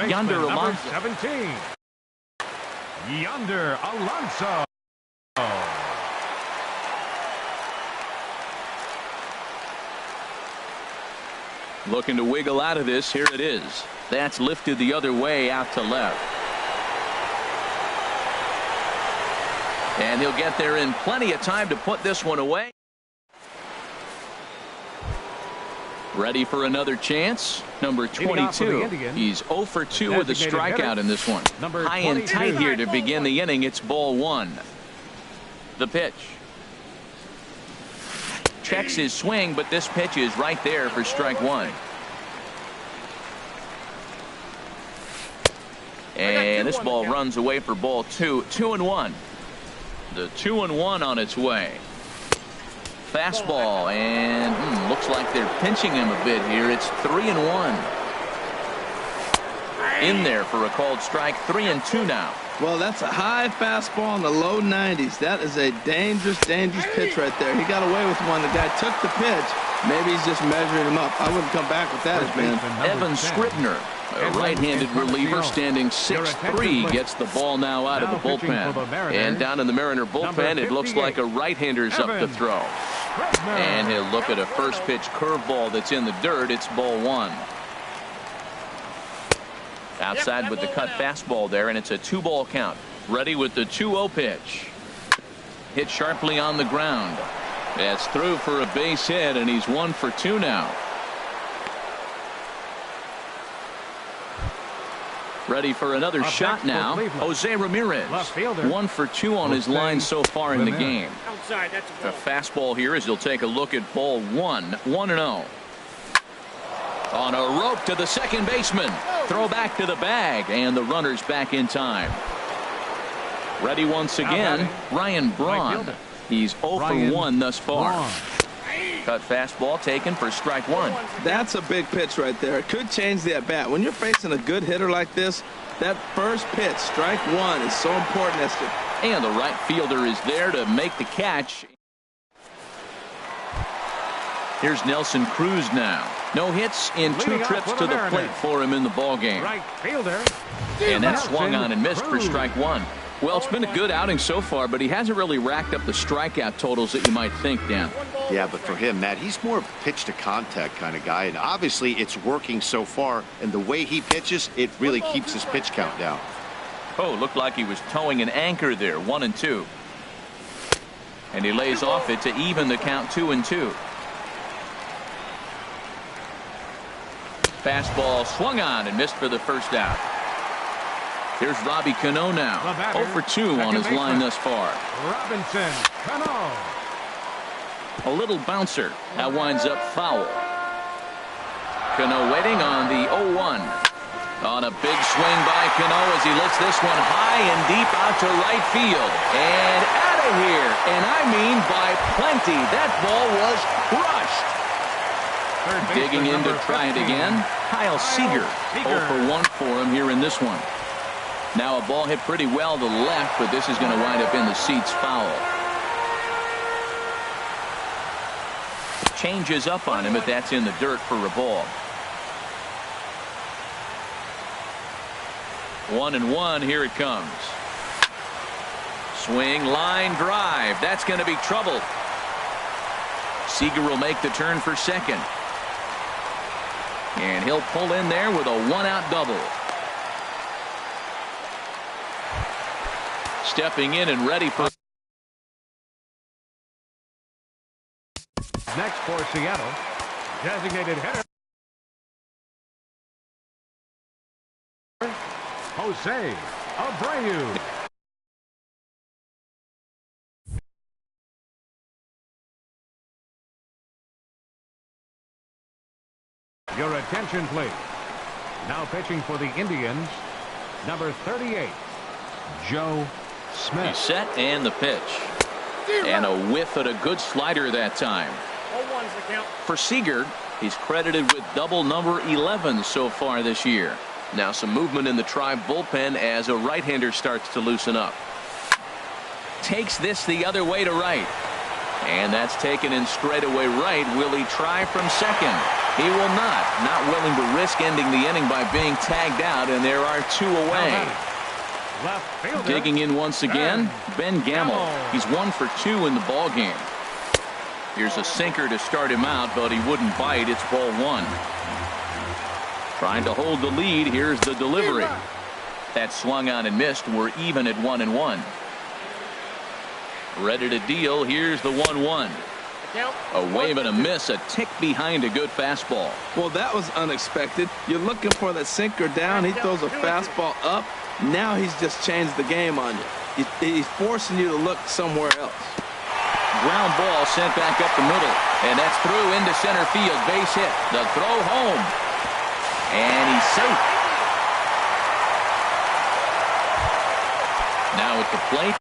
Yonder Alonso.
17. Yonder Alonso.
Looking to wiggle out of this. Here it is. That's lifted the other way out to left. And he'll get there in plenty of time to put this one away. Ready for another chance. Number 22. He's 0 for 2 with a strikeout in this one. High and tight here to begin the inning. It's ball 1. The pitch. Checks his swing, but this pitch is right there for strike 1. And this ball runs away for ball 2. 2-1. The 2-1 on its way. Fastball, and looks like they're pinching him a bit here. It's 3-1. In there for a called strike. 3-2 now.
Well, that's a high fastball in the low 90s. That is a dangerous pitch right there. He got away with one. The guy took the pitch. Maybe he's just measuring him up. I wouldn't come back with that, man.
Evan Scribner, a right-handed reliever standing 6'3", gets the ball now out of the bullpen. And down in the Mariner bullpen, it looks like a right-hander's up to throw. And he'll look at a first pitch curveball that's in the dirt. It's ball 1. Outside with the cut fastball there, and it's a 2-ball count. Ready with the 2-0 pitch. Hit sharply on the ground. That's through for a base hit, and he's 1 for 2 now. Ready for another shot now. Jose Ramirez. 1 for 2 on his line so far in the game. A fastball here as he'll take a look at ball 1. 1-0. On a rope to the second baseman. Throw back to the bag, and the runner's back in time. Ready once again, Ryan Braun. He's 0 for 1 thus far. Cut fastball taken for strike one.
That's a big pitch right there. It could change the at-bat. When you're facing a good hitter like this, that first pitch, strike one, is so important.
And the right fielder is there to make the catch. Here's Nelson Cruz now. No hits in 2 trips to the plate for him in the ballgame.
Right fielder.
And that swung on and missed for strike one. Well, it's been a good outing so far, but he hasn't really racked up the strikeout totals that you might think, Dan.
Yeah, but for him, Matt, he's more of a pitch-to-contact kind of guy, and obviously it's working so far, and the way he pitches, it really keeps his pitch count down.
Oh, looked like he was towing an anchor there, 1-2. And he lays off it to even the count 2-2. Fastball swung on and missed for the first out. Here's Robbie Cano now. 0 for 2 on his line thus far.
Robinson Cano.
A little bouncer. That winds up foul. Cano waiting on the 0-1. On a big swing by Cano as he lifts this one high and deep out to right field. And out of here. And I mean by plenty. That ball was crushed. Digging in to try it again, Kyle Seager. 0 for 1 for him here in this one. Now a ball hit pretty well to the left, but this is going to wind up in the seats foul. Changes up on him, but that's in the dirt for a ball. 1-1, here it comes. Swing, line, drive. That's going to be trouble. Seager will make the turn for second. And he'll pull in there with a 1-out double. Stepping in and ready for.
Next for Seattle, designated hitter Jose Abreu. Your attention, please. Now pitching for the Indians, number 38, Joe Smith.
He's set and the pitch. And a whiff at a good slider that time. For Seager, he's credited with double number 11 so far this year. Now some movement in the Tribe bullpen as a right-hander starts to loosen up. Takes this the other way to right. And that's taken in straightaway right. Will he try from second? He will not. Not willing to risk ending the inning by being tagged out, and there are 2 away. Digging in once again, Ben Gamble. He's 1 for 2 in the ball game. Here's a sinker to start him out, but he wouldn't bite. It's ball 1. Trying to hold the lead. Here's the delivery. That swung on and missed. We're even at 1-1. Ready to deal. Here's the 1-1. A wave and a miss, a tick behind a good fastball.
Well, that was unexpected. You're looking for the sinker down. He throws a fastball up. Now he's just changed the game on you. He's forcing you to look somewhere else.
Ground ball sent back up the middle. And that's through into center field. Base hit. The throw home. And he's safe. Now at the plate,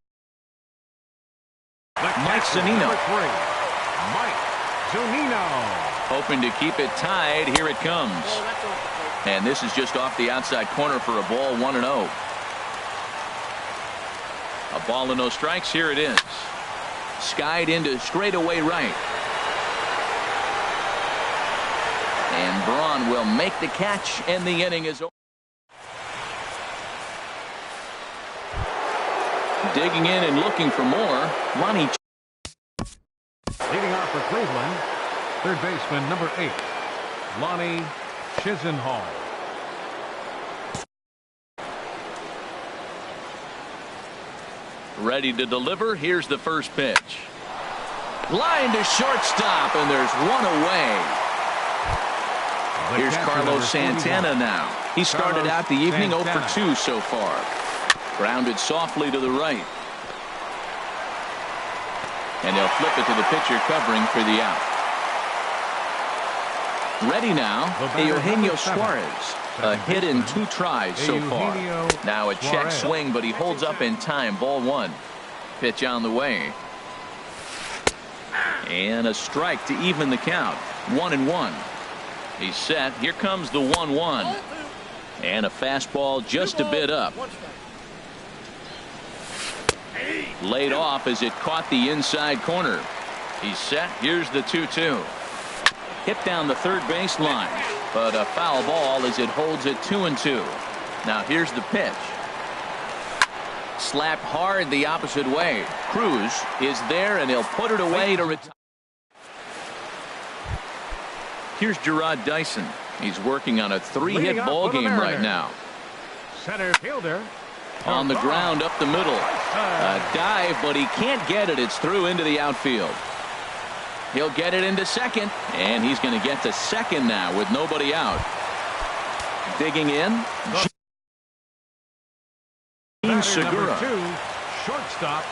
Mike Zunino.
Mike Zunino.
Hoping to keep it tied. Here it comes. And this is just off the outside corner for a ball, 1-0. A ball and no strikes. Here it is. Skied into straightaway right. And Braun will make the catch, and the inning is over. Digging in and looking for more, Lonnie.
Leading off for Cleveland, third baseman number 8, Lonnie Chisenhall.
Ready to deliver. Here's the first pitch. Line to shortstop, and there's one away. Here's Carlos Santana now. He started out the evening 0 for 2 so far. Grounded softly to the right. And they'll flip it to the pitcher covering for the out. Ready now, Eugenio Suarez. A hit in 2 tries so far. Now a check swing, but he holds up in time. Ball 1. Pitch on the way. And a strike to even the count. 1-1. He's set. Here comes the 1-1. And a fastball just a bit up. Laid off as it caught the inside corner. He's set. Here's the 2-2. Hit down the third baseline, but a foul ball as it holds it 2-2. Now here's the pitch. Slapped hard the opposite way. Cruz is there, and he'll put it away to retire. Here's Gerard Dyson. He's working on a 3-hit ball game right now.
Center fielder.
On the ground up the middle. A dive, but he can't get it. It's through into the outfield. He'll get it into second, and he's going to get to second now with nobody out. Digging in. Gene Segura.
Shortstop,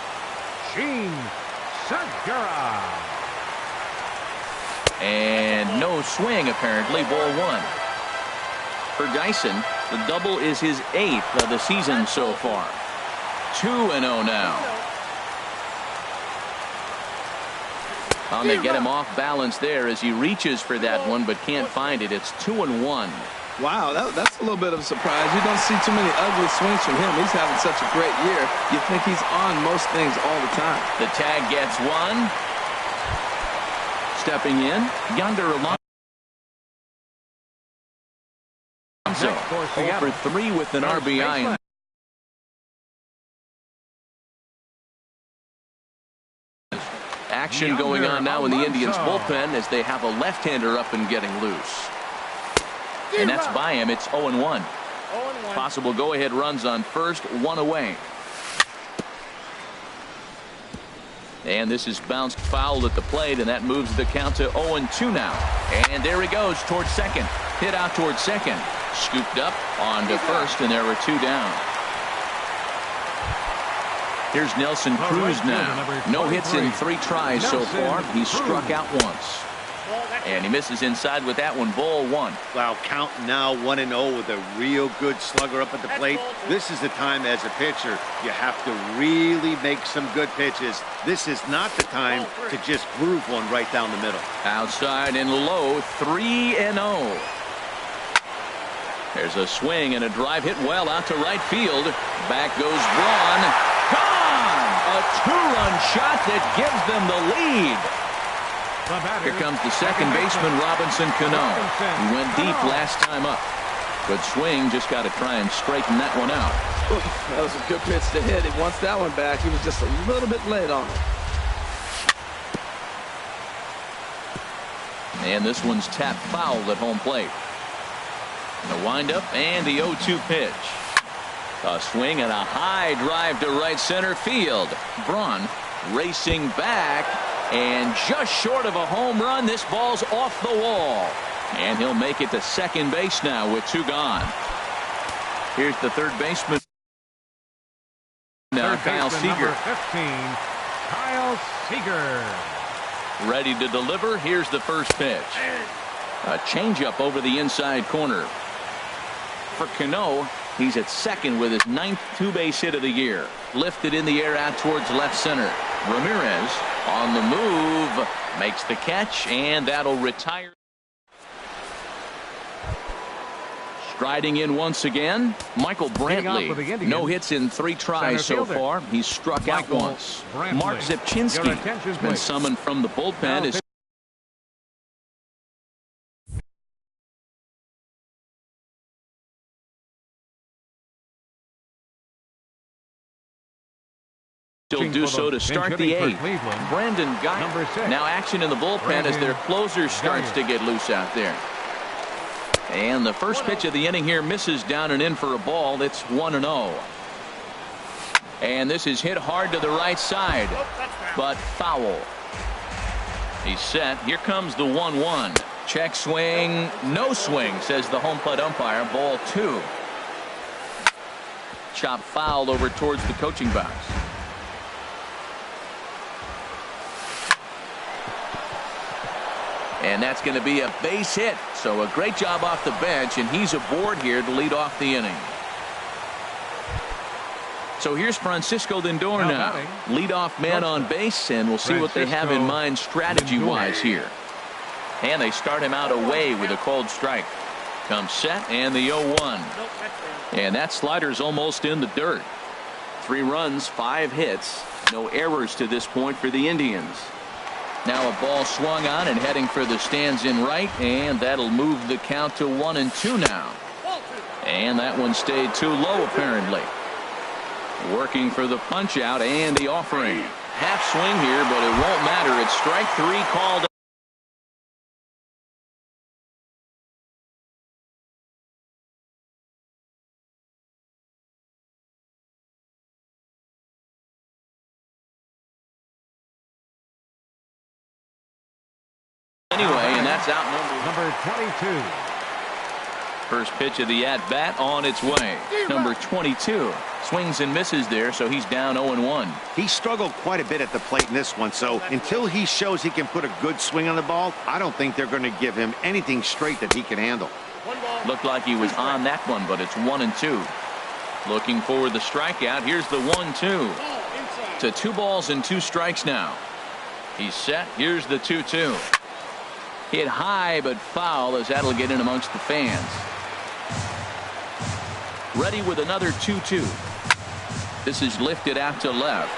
Gene Segura.
And no swing, apparently. Ball 1. For Dyson, the double is his 8th of the season so far. 2-0 now. They get him off balance there as he reaches for that one, but can't find it. It's 2-1.
Wow, that's a little bit of a surprise. You don't see too many ugly swings from him. He's having such a great year. You think he's on most things all the time.
The tag gets one. Stepping in, Yonder Alonso. 0 for 3 with an RBI. Action going on now in the Indians bullpen as they have a left-hander up and getting loose. And that's by him. It's 0-1. Possible go-ahead runs on first, 1 away. And this is bounced foul at the plate, and that moves the count to 0-2 now. And there he goes towards second. Hit out towards second. Scooped up onto first, and there are 2 down. Here's Nelson Cruz now. No hits in 3 tries so far. He's struck out once. And he misses inside with that one. Ball 1.
Wow, count now 1-0 with a real good slugger up at the plate. This is the time as a pitcher you have to really make some good pitches. This is not the time to just groove one right down the middle.
Outside and low, 3-0. There's a swing and a drive hit well out to right field. Back goes Braun. Gone! A 2-run shot that gives them the lead. Here comes the second baseman, Robinson Cano. He went deep last time up. Good swing, just got to try and straighten that one out.
That was a good pitch to hit. He wants that one back. He was just a little bit late on it.
And this one's tapped foul at home plate. The windup and the 0-2 pitch. A swing and a high drive to right center field. Braun racing back. And just short of a home run, this ball's off the wall. And he'll make it to second base now with 2 gone. Here's the third baseman. Now Kyle Seager.
15, Kyle Seager.
Ready to deliver. Here's the first pitch. A changeup over the inside corner. For Cano, he's at second with his 9th 2-base hit of the year. Lifted in the air out towards left center. Ramirez on the move, makes the catch, and that'll retire. Striding in once again, Michael Brantley. No hits in 3 tries so far. He's struck out once. Mark Zipchinski has been summoned from the bullpen. He'll do so to start the 8th. Brandon Guy. Now action in the bullpen as their closer starts to get loose out there. And the first pitch of the inning here misses down and in for a ball. It's 1-0. And this is hit hard to the right side, but foul. He's set. Here comes the 1-1. Check swing. No swing, says the home plate umpire. Ball 2. Chop foul over towards the coaching box. And that's going to be a base hit. So a great job off the bench, and he's aboard here to lead off the inning. So here's Francisco Lindor now. Leadoff man on base, and we'll see what they have in mind strategy-wise here. And they start him out away with a cold strike. Comes set, and the 0-1. And that slider's almost in the dirt. 3 runs, 5 hits. No errors to this point for the Indians. Now a ball swung on and heading for the stands in right, and that'll move the count to 1-2 now. And that one stayed too low apparently. Working for the punch out and the offering. Half swing here, but it won't matter. It's strike 3 called. Anyway, and that's out
number 22.
First pitch of the at-bat on its way. Number 22 swings and misses there, so he's down 0-1.
He struggled quite a bit at the plate in this one, so until he shows he can put a good swing on the ball, I don't think they're going to give him anything straight that he can handle.
Looked like he was on that one, but it's 1-2. Looking for the strikeout. Here's the 1-2. To 2 balls and 2 strikes now. He's set. Here's the 2-2. Hit high but foul, as that'll get in amongst the fans. Ready with another 2-2. This is lifted out to left.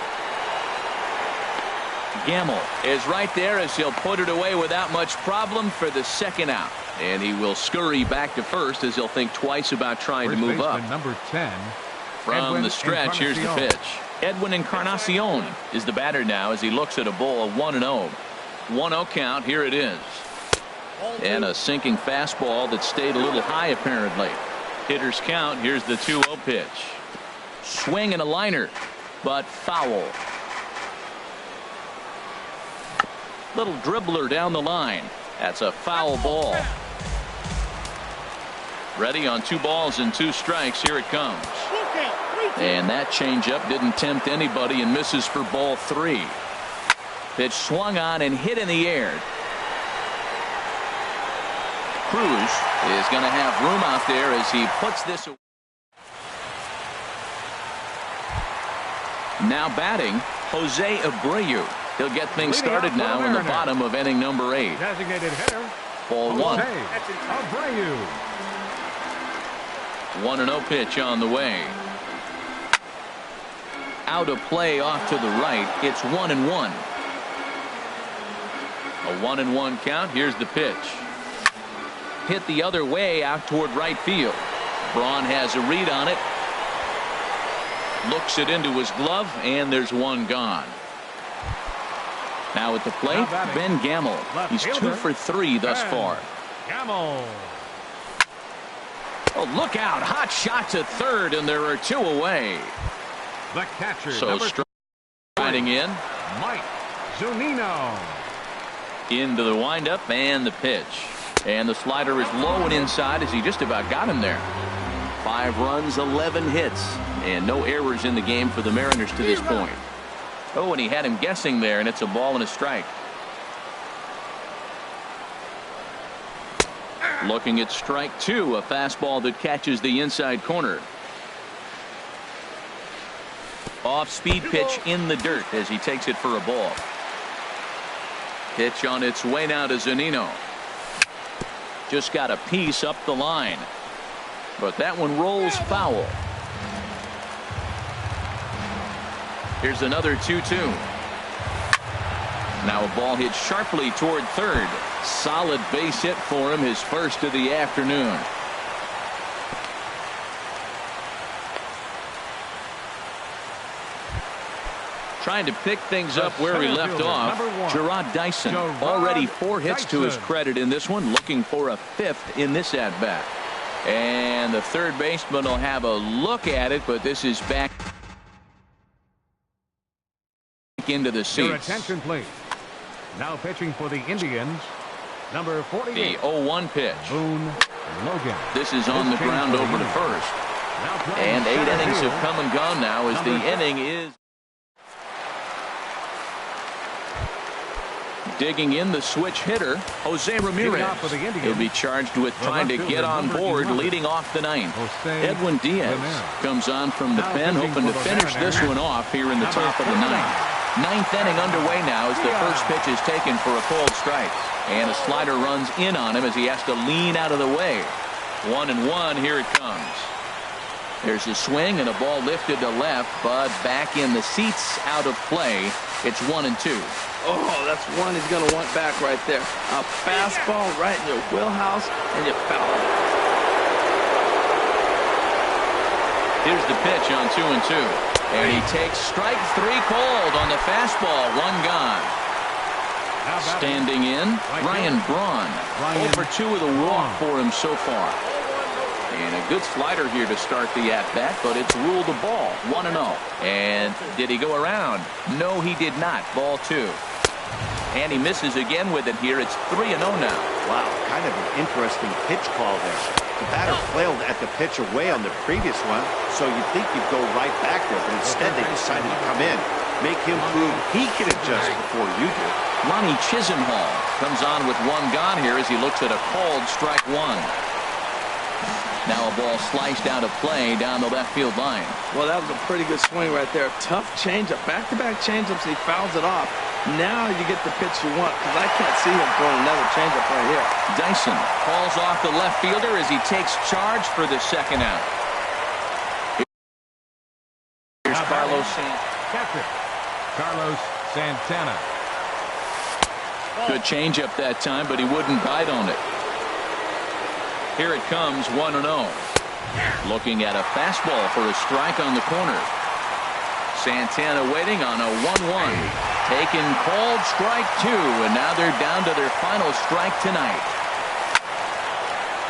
Gamble is right there as he'll put it away without much problem for the second out. And he will scurry back to first as he'll think twice about trying to move up.
Number 10.
From the stretch, here's the pitch. Edwin Encarnacion is the batter now as he looks at a ball of 1-0. 1-0 count. Here it is. And a sinking fastball that stayed a little high apparently. Hitters count. Here's the 2-0 pitch. Swing and a liner, but foul. Little dribbler down the line. That's a foul ball. Ready on 2 balls and 2 strikes. Here it comes. And that changeup didn't tempt anybody and misses for ball 3. Pitch swung on and hit in the air. Cruz is going to have room out there as he puts this away. Now batting, Jose Abreu. He'll get things started now in the bottom of inning number 8.
Designated hitter.
Ball 1.
Abreu.
1-0 pitch on the way. Out of play off to the right. It's 1-1. A 1-1 count. Here's the pitch. Hit the other way out toward right field. Braun has a read on it. Looks it into his glove, and there's one gone. Now at the plate, Ben Gamble. He's 2 for 3 thus far.
Gamble.
Oh, look out. Hot shot to third, and there are 2 away.
The catcher.
So striding in.
Mike Zunino.
Into the windup and the pitch. And the slider is low and inside as he just about got him there. 5 runs, 11 hits, and no errors in the game for the Mariners to this point. Oh, and he had him guessing there, and it's a ball and a strike. Looking at strike 2, a fastball that catches the inside corner. Off-speed pitch in the dirt as he takes it for a ball. Pitch on its way now to Zunino. Just got a piece up the line. But that one rolls foul. Here's another 2-2. Now a ball hit sharply toward third. Solid base hit for him, his first of the afternoon. Trying to pick things up where he left off. Gerard Dyson. Already 4 hits to his credit in this one. Looking for a 5th in this at-bat. And the third baseman will have a look at it, but this is back into the seats.
Your attention, please. Now pitching for the Indians, number 48.
The 0-1 pitch.
Boone Logan.
This is on the ground over to first. And 8 innings have come and gone now as the inning is Digging in the switch hitter, Jose Ramirez. He'll be charged with trying to get on board leading off the ninth. Edwin Diaz comes on from the pen, hoping to finish this one off here in the top of the ninth. Ninth inning underway now as the first pitch is taken for a cold strike. And a slider runs in on him as he has to lean out of the way. 1-1, here it comes. There's a swing and a ball lifted to left, but back in the seats, out of play. It's 1-2.
Oh, that's one he's going to want back right there. A fastball right in your wheelhouse, and you foul it.
Here's the pitch on 2-2. And he takes strike 3 cold on the fastball. 1 gone. Standing in, Ryan Braun. 0-for-2 with a walk for him so far. And a good slider here to start the at-bat, but it's ruled a ball. 1-0. And did he go around? No, he did not. Ball 2. And he misses again with it here. It's 3-0 now.
Wow, kind of an interesting pitch call there. The batter flailed at the pitch away on the previous one, so you'd think he'd go right back there, but instead they decided to come in. Make him prove he can adjust before you do.
Lonnie Chisenhall comes on with 1 gone here as he looks at a called strike 1. Now a ball sliced out of play down the left field line.
Well, that was a pretty good swing right there. Tough changeup. Back-to-back changeups. He fouls it off. Now you get the pitch you want, because I can't see him throwing another changeup right here.
Dyson calls off the left fielder as he takes charge for the second out. Here's Carlos
Santana.
Good changeup that time, but he wouldn't bite on it. Here it comes, 1-0. Looking at a fastball for a strike on the corner. Santana waiting on a 1-1. Taken called strike 2, and now they're down to their final strike tonight.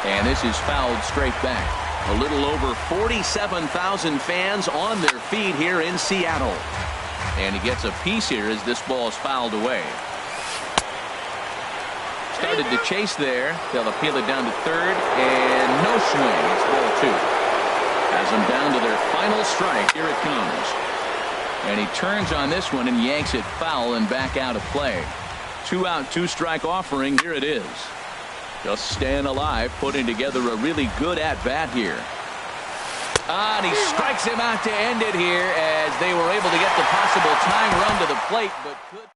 And this is fouled straight back. A little over 47,000 fans on their feet here in Seattle. And he gets a piece here as this ball is fouled away. Started to chase there. They'll appeal it down to third, and no swing. It's ball 2. Has them down to their final strike. Here it comes. And he turns on this one and yanks it foul and back out of play. 2 out, 2 strike offering. Here it is. Just staying alive, putting together a really good at-bat here. And he strikes him out to end it here as they were able to get the possible tying run to the plate, but could